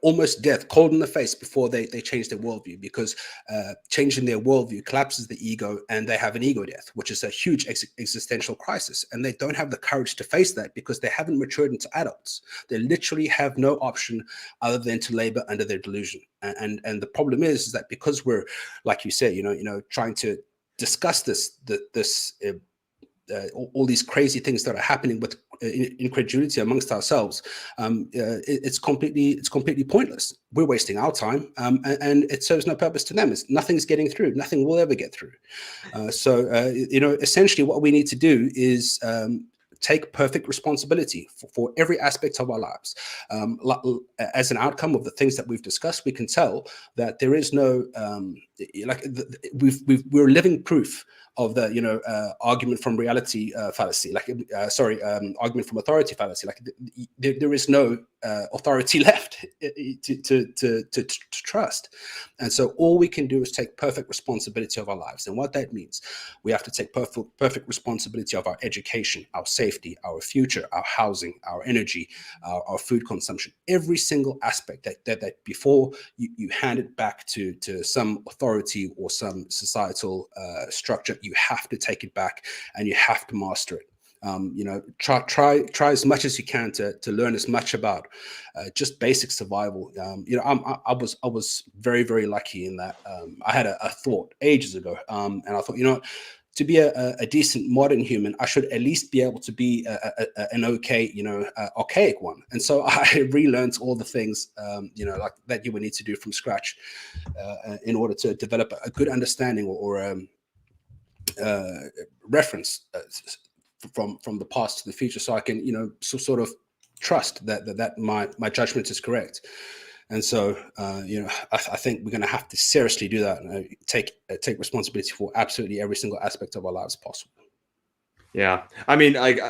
almost death, cold in the face, before they change their worldview, because changing their worldview collapses the ego, and they have an ego death, which is a huge existential crisis. And they don't have the courage to face that because they haven't matured into adults. They literally have no option other than to labor under their delusion. And the problem is that because we're, like you said, trying to discuss this all these crazy things that are happening with incredulity amongst ourselves, it's completely pointless. We're wasting our time, and it serves no purpose to them. Nothing's getting through. Nothing will ever get through. Essentially, what we need to do is take perfect responsibility for every aspect of our lives. As an outcome of the things that we've discussed, we can tell that there is no we're living proof of the argument from reality fallacy, argument from authority fallacy. Like there is no authority left to trust, and so all we can do is take perfect responsibility of our lives. And what that means, we have to take perfect responsibility of our education, our safety, our future, our housing, our energy, our food consumption, every single aspect that before you hand it back to some authority or some societal structure, you have to take it back and you have to master it. Try as much as you can to learn as much about just basic survival. I was very, very lucky in that I had a thought ages ago, and I thought, to be a decent modern human, I should at least be able to be an okay, archaic one. And so I relearned all the things, like that you would need to do from scratch in order to develop a good understanding or reference from the past to the future, so I can, sort of trust that my judgment is correct. And so, I think we're going to have to seriously do that and take responsibility for absolutely every single aspect of our lives possible. Yeah. I mean, like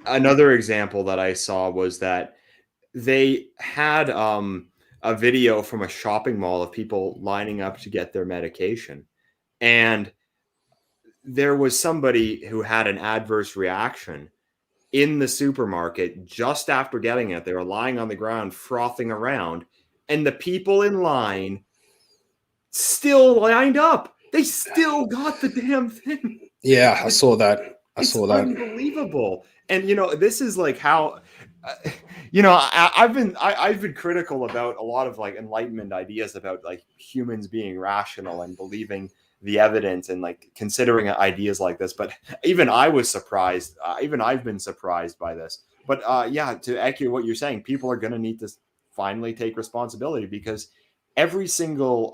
another example that I saw was that they had a video from a shopping mall of people lining up to get their medication. And there was somebody who had an adverse reaction in the supermarket just after getting it. They were lying on the ground, frothing around, and the people in line still lined up. They still got the damn thing. Yeah, I saw that. It's unbelievable. And this is like how I've been critical about a lot of like Enlightenment ideas about like humans being rational and believing the evidence and like considering ideas like this. But even I was surprised. Even I've been surprised by this. But to echo what you're saying, people are going to need to finally take responsibility, because every single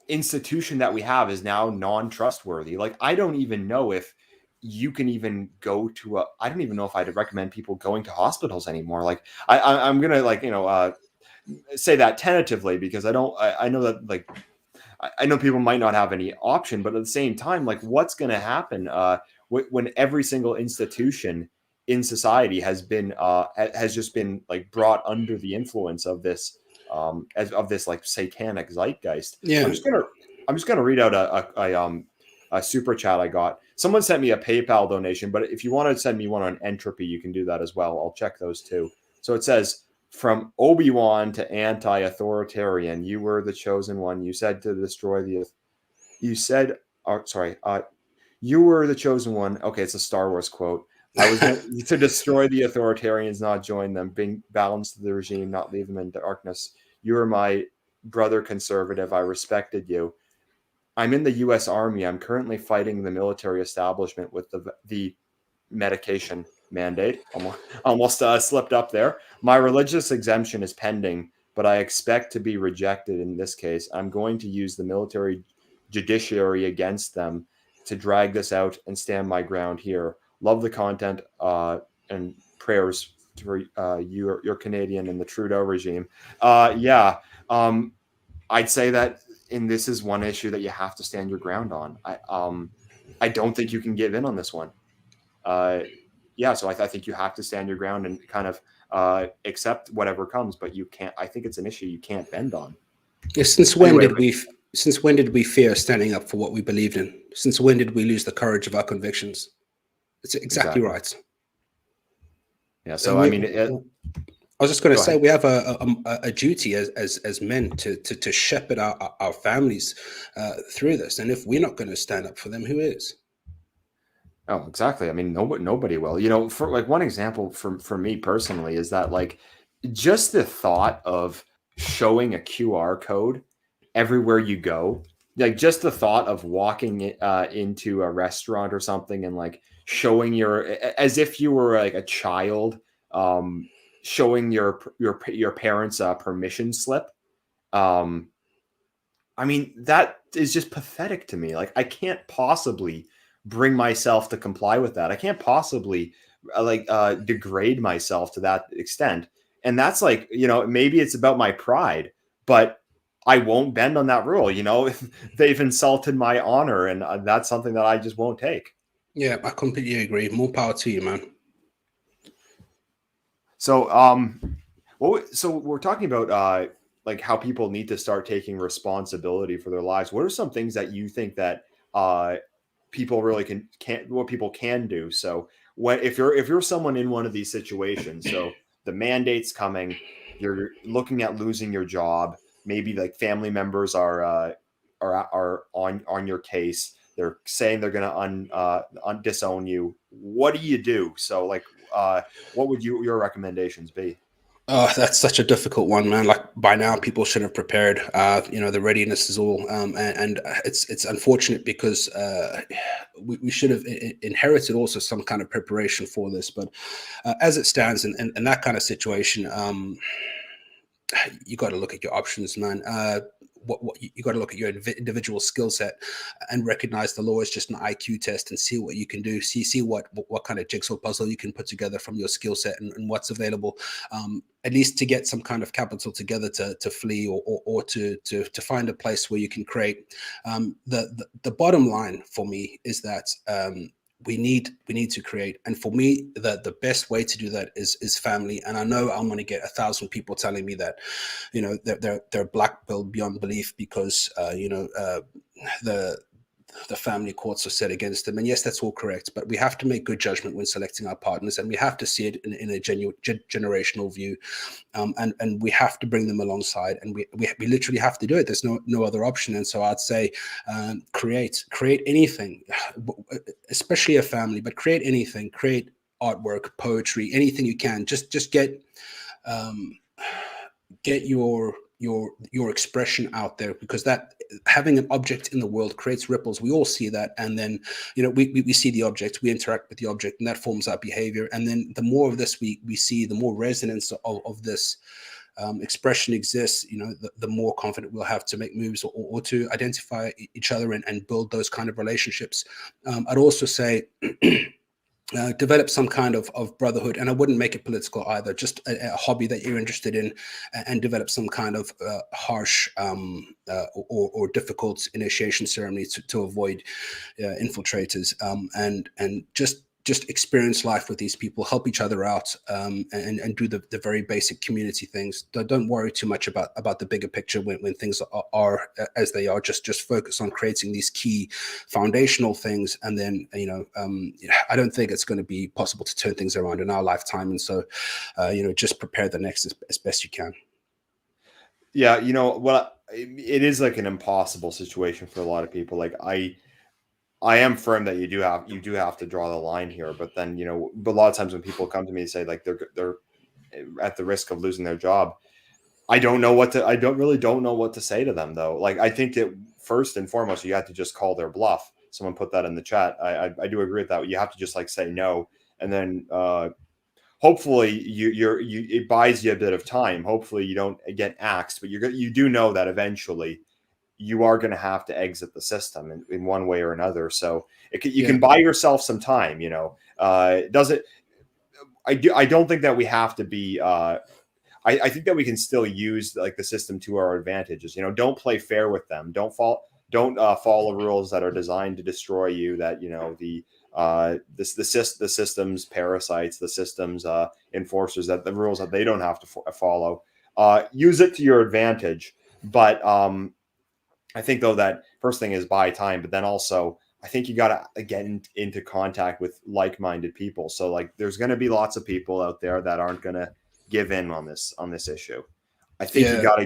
institution that we have is now non-trustworthy. Like, I don't even know if you can even go to I don't even know if I'd recommend people going to hospitals anymore. Like I'm going to say that tentatively because I know that like I know people might not have any option, but at the same time, like what's going to happen when every single institution in society has just been like brought under the influence of this of this like satanic zeitgeist. Yeah. I'm just gonna read out a super chat I got. Someone sent me a PayPal donation, but if you want to send me one on Entropy, you can do that as well. I'll check those too. So it says, from Obi-Wan to anti-authoritarian, you were the chosen one. You said to destroy the. You said, sorry, you were the chosen one. Okay, it's a Star Wars quote. I was going to destroy the authoritarians, not join them. Being balanced to the regime, not leave them in darkness. You were my brother conservative. I respected you. I'm in the U.S. Army. I'm currently fighting the military establishment with the medication mandate. Almost slipped up there. My religious exemption is pending, but I expect to be rejected in this case. I'm going to use the military judiciary against them to drag this out and stand my ground here. Love the content and prayers for you're Canadian and the Trudeau regime. Yeah, I'd say that, and this is one issue that you have to stand your ground on. I don't think you can give in on this one. Yeah, so I think you have to stand your ground and kind of accept whatever comes, but you can't. I think it's an issue you can't bend on. Yeah, since when did we fear standing up for what we believed in? Since when did we lose the courage of our convictions? It's exactly right. Yeah. So I mean, I was just going to say, we have a duty as men to shepherd our families through this, and if we're not going to stand up for them, who is? Oh, exactly. I mean, nobody will. You know, for like one example for me personally is that like just the thought of showing a QR code everywhere you go, like just the thought of walking into a restaurant or something and like showing as if you were like a child, showing your parents a permission slip. I mean, that is just pathetic to me. Like I can't possibly bring myself to comply with that. I can't possibly degrade myself to that extent. And that's like, you know, maybe it's about my pride, but I won't bend on that rule. You know, they've insulted my honor, and that's something that I just won't take. Yeah, I completely agree. More power to you, man. So, so we're talking about like how people need to start taking responsibility for their lives. What are some things that you think that people really what people can do? So if you're someone in one of these situations, so the mandate's coming, you're looking at losing your job, maybe like family members are on your case, they're saying they're going to disown you. What do you do? So like what would your recommendations be? Oh, that's such a difficult one, man. Like by now, people should have prepared. You know, the readiness is all, and it's unfortunate because we should have inherited also some kind of preparation for this. But as it stands, in that kind of situation, you got to look at your options, man. What you got to look at your individual skill set and recognize the law is just an IQ test and see what you can do. See what kind of jigsaw puzzle you can put together from your skill set and what's available, at least to get some kind of capital together to flee or to find a place where you can create. The bottom line for me is that we need to create, and for me the best way to do that is family. And I know I'm going to get 1,000 people telling me that, you know, they're black-pilled beyond belief because you know, the family courts are set against them. And yes, that's all correct, but we have to make good judgment when selecting our partners, and we have to see it in a genuine generational view, and we have to bring them alongside, and we literally have to do it. There's no other option. And so I'd say create anything, especially a family, but create anything, create artwork, poetry, anything you can. Just get your expression out there, because that having an object in the world creates ripples. We all see that, and then, you know, we see the object, we interact with the object, and that forms our behavior. And then the more of this we see, the more resonance of this expression exists, you know, the more confident we'll have to make moves or to identify each other and build those kind of relationships. I'd also say develop some kind of brotherhood, and I wouldn't make it political either, just a hobby that you're interested in, and develop some kind of harsh or difficult initiation ceremony to avoid infiltrators, and just experience life with these people, help each other out, and do the very basic community things. Don't worry too much about the bigger picture when things are as they are. Just focus on creating these key foundational things, and then I don't think it's going to be possible to turn things around in our lifetime, and so just prepare the next as best you can. Yeah, it is like an impossible situation for a lot of people. Like I am firm that you do have to draw the line here, but then but a lot of times when people come to me and say like they're at the risk of losing their job, I don't know what to. I don't know what to say to them though. Like I think that first and foremost, you have to just call their bluff. Someone put that in the chat. I do agree with that. You have to just like say no, and then hopefully it buys you a bit of time. Hopefully you don't get axed, but you do know that eventually you are going to have to exit the system in one way or another. So you can buy yourself some time. Does it? I don't think that we have to be. I think that we can still use like the system to our advantages. Don't play fair with them. Don't follow rules that are designed to destroy you. That the system's parasites, the system's enforcers, that the rules that they don't have to follow. Use it to your advantage, but I think though that first thing is buy time, but then also I think you got to get into contact with like-minded people. So like, there's going to be lots of people out there that aren't going to give in on this issue. I think you got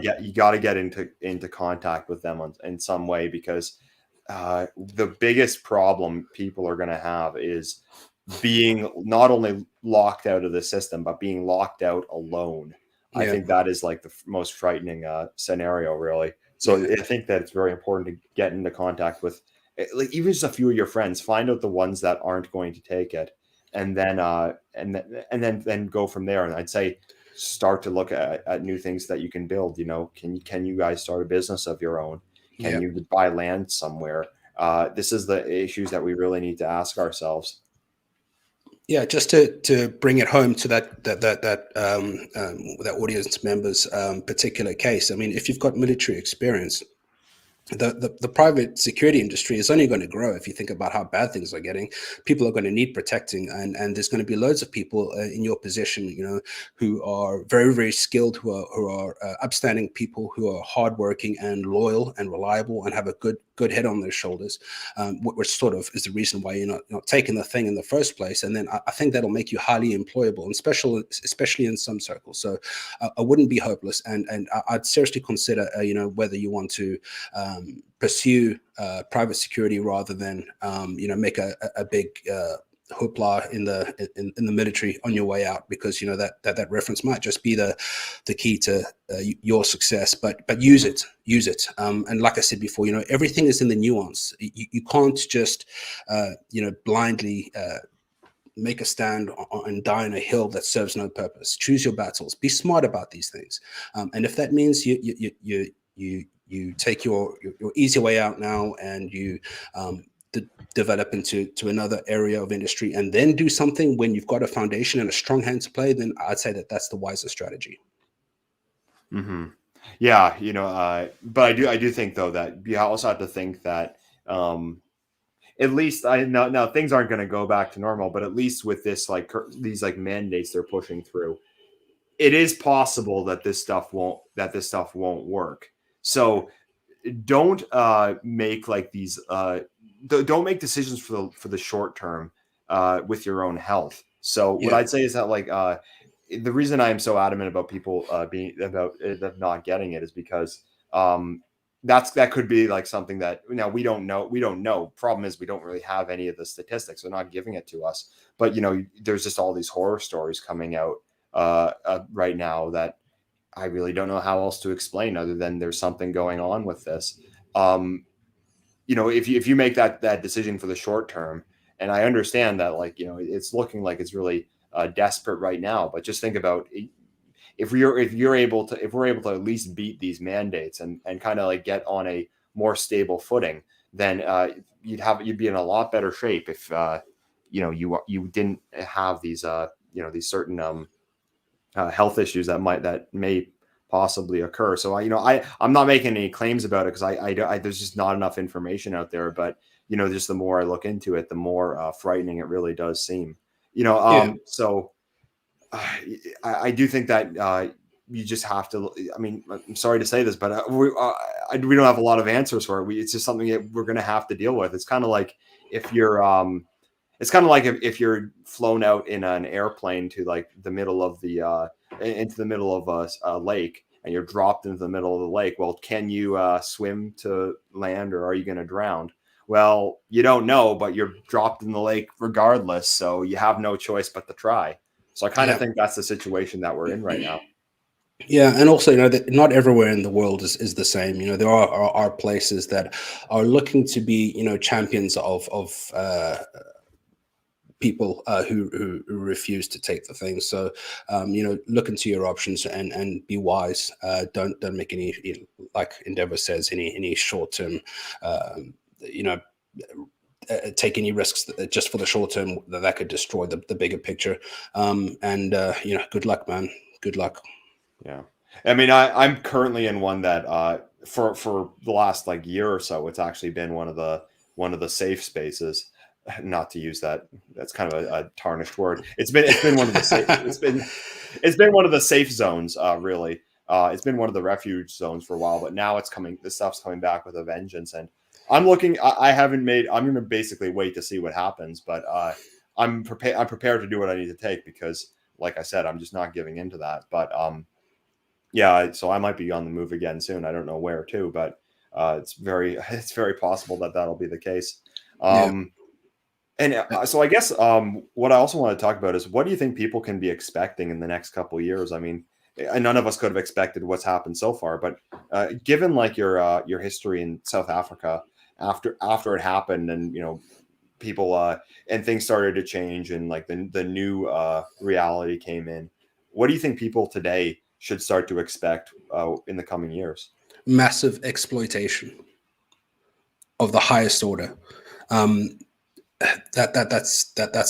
to get into contact with them in some way, because the biggest problem people are going to have is being not only locked out of the system, but being locked out alone. I think that is like the most frightening scenario, really. So I think that it's very important to get into contact with, like, even just a few of your friends. Find out the ones that aren't going to take it, and then then go from there. And I'd say start to look at new things that you can build. Can you guys start a business of your own? Can you buy land somewhere? This is the issues that we really need to ask ourselves. Yeah, just to bring it home to that audience member's particular case. I mean, if you've got military experience, the private security industry is only going to grow. If you think about how bad things are getting, people are going to need protecting, and there's going to be loads of people in your position, who are very, very skilled, who are upstanding people, who are hardworking and loyal and reliable and have a good head on their shoulders, which sort of is the reason why you're not taking the thing in the first place. And then I think that'll make you highly employable, and especially in some circles. So I wouldn't be hopeless, and I'd seriously consider whether you want to pursue private security rather than make a big hoopla in the military on your way out, because that reference might just be the key to your success. But use it, and like I said before, everything is in the nuance. You can't just blindly make a stand and die on a hill that serves no purpose. Choose your battles. Be smart about these things, and if that means you take your easy way out now, and you develop into another area of industry, and then do something when you've got a foundation and a strong hand to play, then I'd say that's the wiser strategy. Mm-hmm. Yeah, but I do think though that you also have to think that at least now things aren't going to go back to normal, but at least with this these mandates they're pushing through, it is possible that this stuff won't work. So don't make like these don't make decisions for the short term with your own health. So what I'd say is that the reason I am so adamant about people not getting it is because that could be like something that we don't know. Problem is we don't really have any of the statistics. They're not giving it to us. But there's just all these horror stories coming out right now that I really don't know how else to explain other than there's something going on with this. If you make that decision for the short term, and I understand that it's looking like it's really desperate right now, but just think about if we're able to at least beat these mandates and kind of get on a more stable footing, then you'd be in a lot better shape you didn't have these these certain health issues that may possibly occur. So I'm not making any claims about it because I there's just not enough information out there. But just the more I look into it, the more frightening it really does seem. Yeah. So I do think that you just have to. I mean, I'm sorry to say this, but we don't have a lot of answers for it. It's just something that we're going to have to deal with. It's kind of like if you're if you're flown out in an airplane to like the middle of the into the middle of a lake, and you're dropped into the middle of the lake. Well, can you swim to land, or are you going to drown? Well, you don't know, but you're dropped in the lake regardless, so you have no choice but to try. So I kind of Yeah. think that's the situation that we're in right now. Yeah, and also, that not everywhere in the world is the same. There are places that are looking to be, champions of people who refuse to take the thing. So, look into your options and be wise. Don't make any, like Endeavor says, any short term, you know. Take any risks just for the short term that could destroy the bigger picture. Good luck, man. Good luck. Yeah. I mean, I'm currently in one that for the last like year or so, it's actually been one of the safe spaces. Not to use that's kind of a tarnished word. It's been one of the safe it's been one of the safe zones, really. It's been one of the refuge zones for a while, but now this stuff's coming back with a vengeance. And I haven't made, I'm gonna basically wait to see what happens, but I'm prepared to do what I need to take because like I said, I'm just not giving into that. But yeah, so I might be on the move again soon. I don't know where to, but it's very possible that that'll be the case. Yeah. So I guess what I also want to talk about is what do you think people can be expecting in the next couple of years? I mean, none of us could have expected what's happened so far, but given like your history in South Africa after it happened, and people and things started to change, and like the new reality came in. What do you think people today should start to expect in the coming years? Massive exploitation of the highest order. Um, that's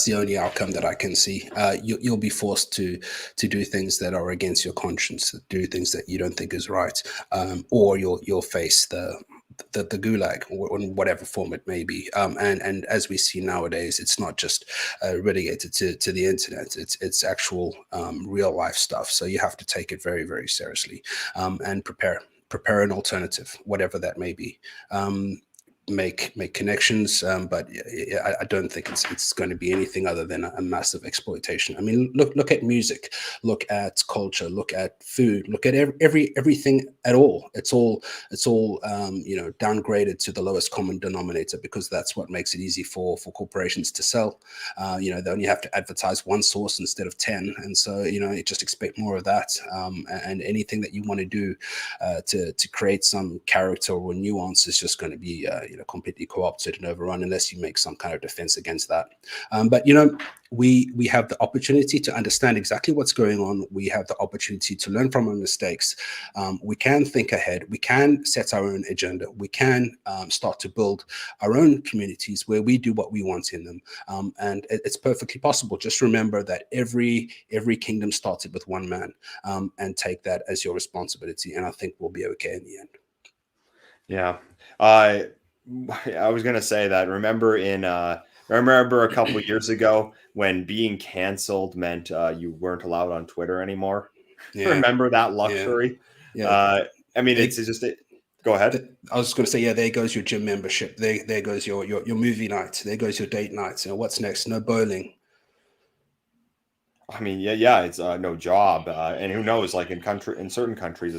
the only outcome that I can see. You'll be forced to do things that are against your conscience, to do things that you don't think is right, or you'll face the gulag, or in whatever form it may be. And as we see nowadays, it's not just relegated to the internet. It's actual real life stuff. So you have to take it very, very seriously, and prepare an alternative, whatever that may be. Make connections, but I don't think it's going to be anything other than a massive exploitation. I mean, look at music, look at culture, look at food, look at everything at all. It's all downgraded to the lowest common denominator, because that's what makes it easy for corporations to sell. They only have to advertise one source instead of 10, and so you just expect more of that. And anything that you want to do to create some character or nuance is just going to be completely co-opted and overrun, unless you make some kind of defense against that. But we have the opportunity to understand exactly what's going on. We have the opportunity to learn from our mistakes. We can think ahead. We can set our own agenda. We can start to build our own communities where we do what we want in them. And it's perfectly possible. Just remember that every kingdom started with one man, and take that as your responsibility. And I think we'll be okay in the end. Yeah. I was gonna say that. Remember a couple of years ago when being canceled meant you weren't allowed on Twitter anymore. Yeah. Remember that Yeah. luxury? Yeah. I mean, it's just go ahead. I was just going to say, yeah, there goes your gym membership. There goes your movie night. There goes your date nights. What's next? No bowling. I mean, yeah, it's no job, and who knows? Like in certain countries,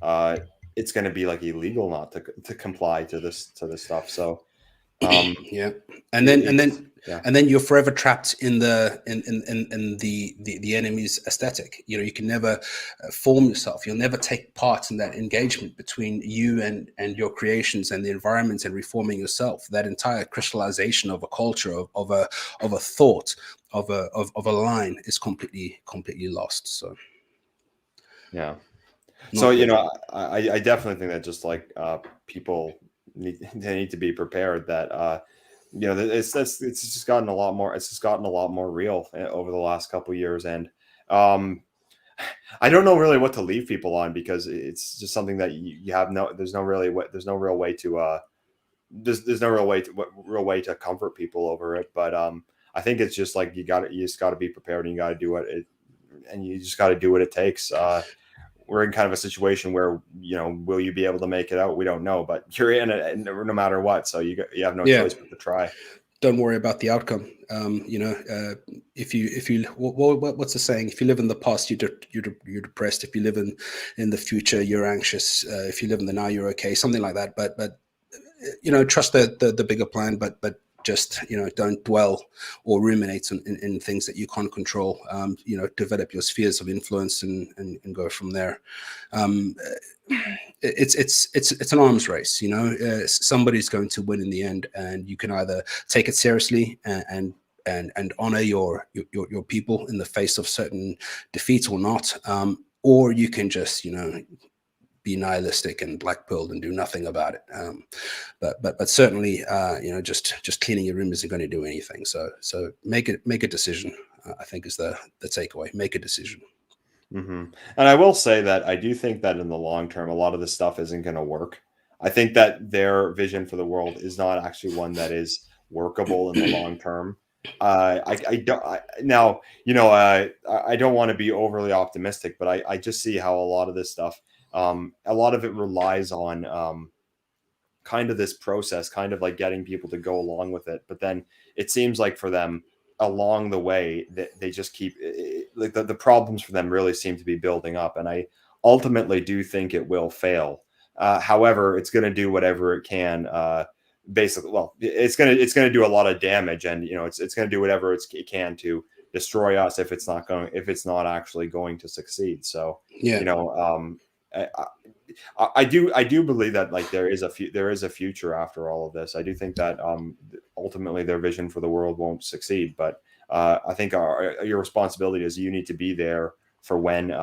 uh, it's going to be like illegal not to comply to this stuff. So, Yeah, and then and it's then yeah. and then you're forever trapped in the enemy's aesthetic. You can never form yourself. You'll never take part in that engagement between you and your creations and the environment, and reforming yourself. That entire crystallization of a culture, of a thought, of a line, is completely lost. So Yeah. So, not good. I definitely think that just like people need to be prepared that you know, it's just gotten a lot more. It's just gotten a lot more real over the last couple of years, and um, I don't know really what to leave people on, because it's just something that you have there's no real way to there's no real way to comfort people over it. But I think it's just like you just got to be prepared, and you got to do and you just got to do what it takes. We're in kind of a situation where, you know, will you be able to make it out? We don't know, but you're in it no matter what. So you have no choice but to try. Don't worry about the outcome. You know, if you what's the saying? If you live in the past, you're depressed. If you live in the future, you're anxious. If you live in the now, you're okay. Something like that. But you know, trust the bigger plan. But just, you know, don't dwell or ruminate in things that you can't control. You know, develop your spheres of influence and go from there. It's an arms race, you know. Somebody's going to win in the end, and you can either take it seriously and honor your people in the face of certain defeats or not, or you can just, you know, be nihilistic and black-pilled and do nothing about it. But certainly, you know, just cleaning your room isn't going to do anything. So make a decision. I think is the takeaway. Make a decision. Mm-hmm. And I will say that I do think that in the long term, a lot of this stuff isn't going to work. I think that their vision for the world is not actually one that is workable in the long term. I don't now, you know, I don't want to be overly optimistic, but I just see how a lot of this stuff, a lot of it relies on kind of this process, kind of like getting people to go along with it. But then it seems like for them, along the way, that they just keep like the problems for them really seem to be building up. And I ultimately do think it will fail. However, it's going to do whatever it can. Basically, well, it's going to do a lot of damage, and, you know, it's going to do whatever it can to destroy us if it's not actually going to succeed. So, Yeah. you know, I do believe that, like, there is a future after all of this. I do think that ultimately their vision for the world won't succeed, but I think your responsibility is you need to be there for when it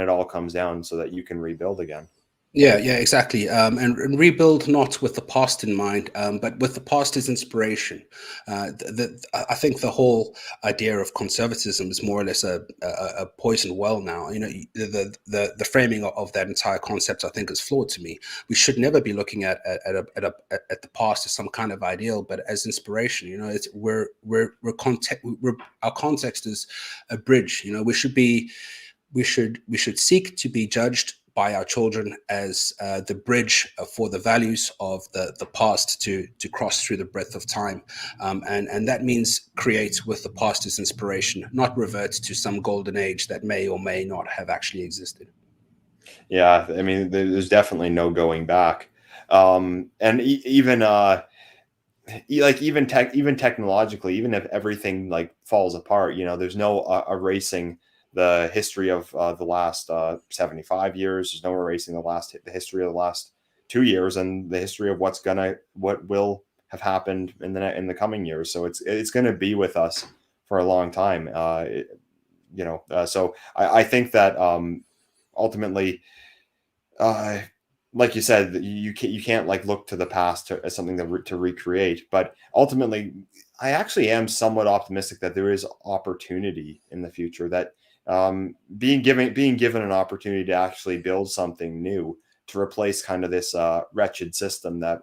all comes down, so that you can rebuild again. Yeah, exactly. And rebuild not with the past in mind, but with the past as inspiration. I think the whole idea of conservatism is more or less a poisoned well now. You know, the framing of that entire concept, I think, is flawed to me. We should never be looking at the past as some kind of ideal, but as inspiration. You know, our context is a bridge. You know, we should seek to be judged by our children as the bridge for the values of the past to cross through the breadth of time. And that means create with the past as inspiration, not revert to some golden age that may or may not have actually existed. Yeah, I mean, there's definitely no going back. And even even technologically, even if everything like falls apart, you know, there's no erasing the history of the last 75 years. There's no erasing the history of the last 2 years, and the history of what will have happened in the coming years. So it's going to be with us for a long time. You know, so I think that ultimately, like you said, you can't like look to the past as something to recreate. But ultimately, I actually am somewhat optimistic that there is opportunity in the future, that being given an opportunity to actually build something new to replace kind of this wretched system that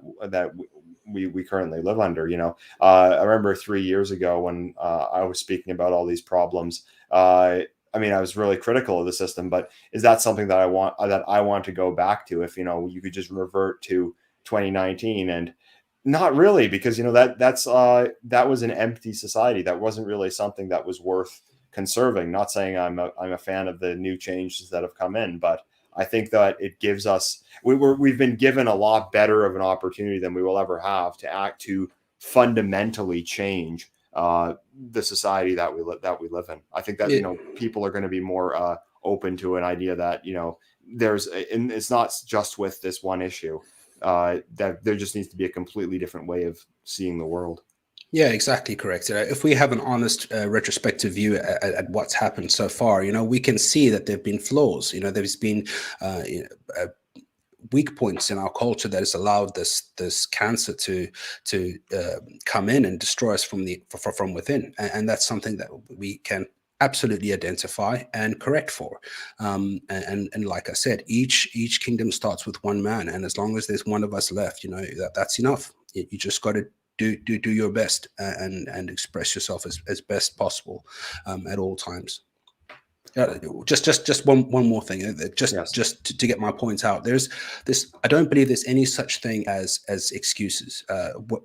we currently live under. You know, I remember 3 years ago when I was speaking about all these problems. I mean, I was really critical of the system, but is that something that I want to go back to? If, you know, you could just revert to 2019, and not really, because, you know, that was an empty society. That wasn't really something that was worth conserving. Not saying I'm a fan of the new changes that have come in, but I think that it gives us, we've been given a lot better of an opportunity than we will ever have to fundamentally change the society that we live in. I think that, you know, people are going to be more open to an idea that, you know, it's not just with this one issue, that there just needs to be a completely different way of seeing the world. Yeah, exactly correct. If we have an honest retrospective view at what's happened so far, you know, we can see that there've been flaws. You know, there's been weak points in our culture that has allowed this cancer to come in and destroy us from within, and that's something that we can absolutely identify and correct for. And like I said, each kingdom starts with one man, and as long as there's one of us left, that's enough. You just got to do your best and express yourself as best possible at all times. Just one more thing, just to get my point out. There's this. I don't believe there's any such thing as excuses,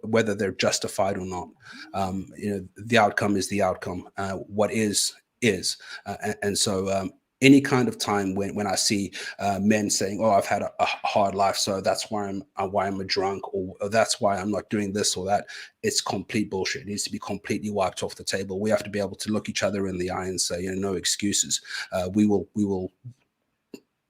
whether they're justified or not. The outcome is the outcome. What is, and so. Any kind of time when I see men saying, "Oh, I've had a hard life, so that's why I'm a drunk," or "That's why I'm not doing this or that," it's complete bullshit. It needs to be completely wiped off the table. We have to be able to look each other in the eye and say, no excuses. We will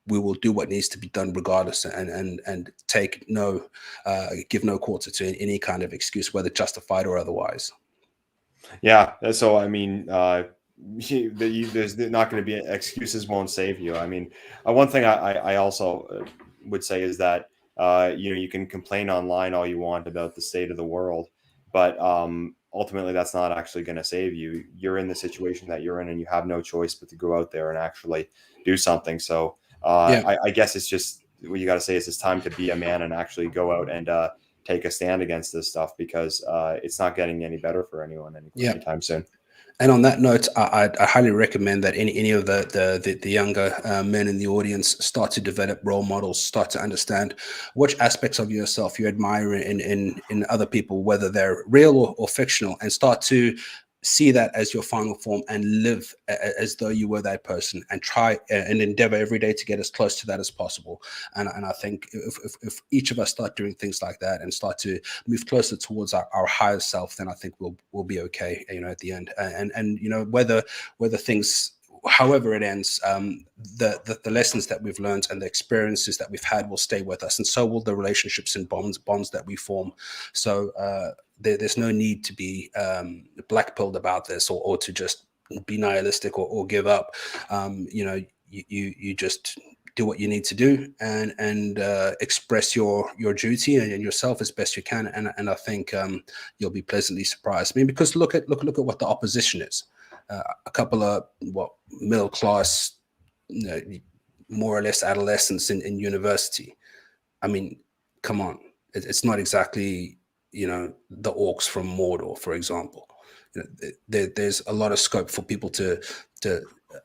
do what needs to be done regardless, and give no quarter to any kind of excuse, whether justified or otherwise. Yeah. So I mean. There's not going to be excuses won't save you. I mean, one thing I also would say is that you can complain online all you want about the state of the world, but ultimately that's not actually going to save you. You're in the situation that you're in, and you have no choice but to go out there and actually do something. So I guess it's just what you got to say is it's time to be a man and actually go out and take a stand against this stuff, because it's not getting any better for anyone anytime soon. And on that note, I highly recommend that any of the younger men in the audience start to develop role models, start to understand which aspects of yourself you admire in other people, whether they're real or fictional, and start to see that as your final form and live as though you were that person, and try and endeavor every day to get as close to that as possible. And I think if each of us start doing things like that and start to move closer towards our higher self, then I think we'll be okay, at the end. And whether things, however it ends, the lessons that we've learned and the experiences that we've had will stay with us, and so will the relationships and bonds that we form. So there's no need to be black-pilled about this, or to just be nihilistic or give up. You just do what you need to do, and express your duty and yourself as best you can. And I think you'll be pleasantly surprised. I mean, because look at what the opposition is. A couple of middle class, more or less adolescents in university. I mean, come on, it's not exactly the orcs from Mordor, for example. There's a lot of scope for people to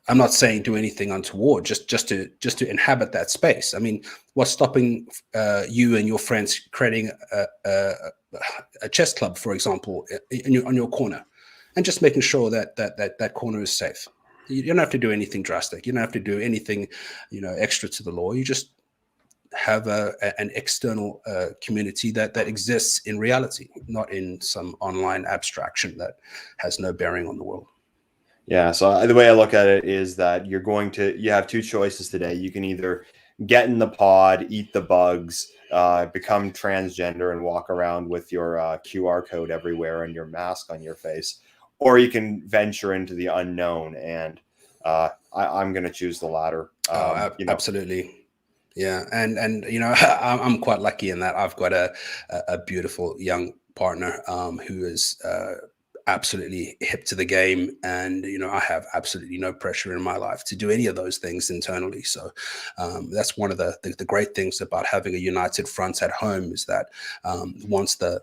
I'm not saying do anything untoward, just to inhabit that space. I mean, what's stopping you and your friends creating a chess club, for example, on your corner, and just making sure that corner is safe? You don't have to do anything drastic. You don't have to do anything, extra to the law. You just have an external community that exists in reality, not in some online abstraction that has no bearing on the world. Yeah. So the way I look at it is that you have two choices today. You can either get in the pod, eat the bugs, become transgender and walk around with your QR code everywhere and your mask on your face, or you can venture into the unknown. And I'm going to choose the latter. Absolutely. Yeah, and I'm quite lucky in that I've got a beautiful young partner who is absolutely hip to the game, and I have absolutely no pressure in my life to do any of those things internally. So that's one of the great things about having a united front at home, is that once the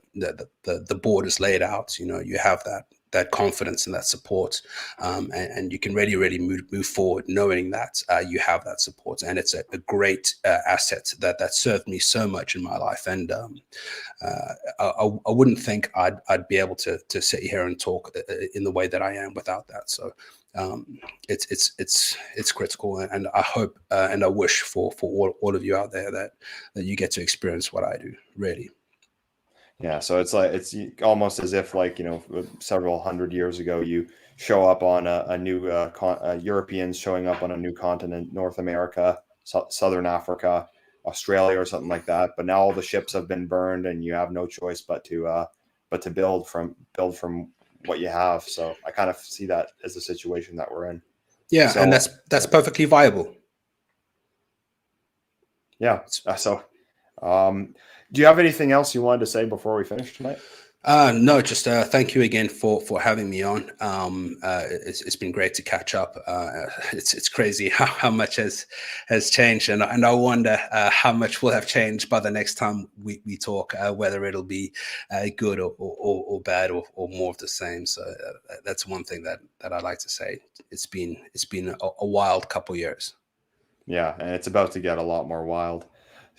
board is laid out, you have that confidence and that support, and you can really move forward knowing that you have that support. And it's a great asset that served me so much in my life. And I wouldn't think I'd be able to sit here and talk in the way that I am without that. So it's critical, and I hope and I wish for all of you out there that you get to experience what I do, really. Yeah, so it's almost as if, several hundred years ago, you show up on a new Europeans showing up on a new continent, North America, Southern Africa, Australia, or something like that. But now all the ships have been burned, and you have no choice but to build from what you have. So I kind of see that as the situation that we're in. Yeah, so, and that's perfectly viable. Yeah. So Do you have anything else you wanted to say before we finish tonight? No, just thank you again for having me on. It's been great to catch up. It's crazy how much has changed, and I wonder how much will have changed by the next time we talk. Whether it'll be good or bad or more of the same. So that's one thing that I like to say. It's been a wild couple years. Yeah, and it's about to get a lot more wild.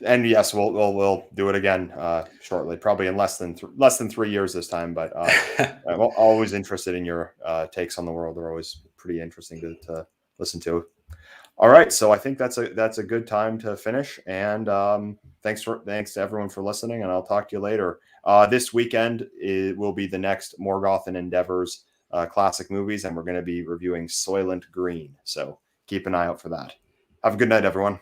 And yes, we'll do it again shortly, probably in less than 3 years this time. But I'm always interested in your takes on the world. They're always pretty interesting to listen to. All right, so I think that's a good time to finish. And thanks to everyone for listening. And I'll talk to you later. This weekend will be the next Morgoth and Endeavor's classic movies, and we're going to be reviewing Soylent Green. So keep an eye out for that. Have a good night, everyone.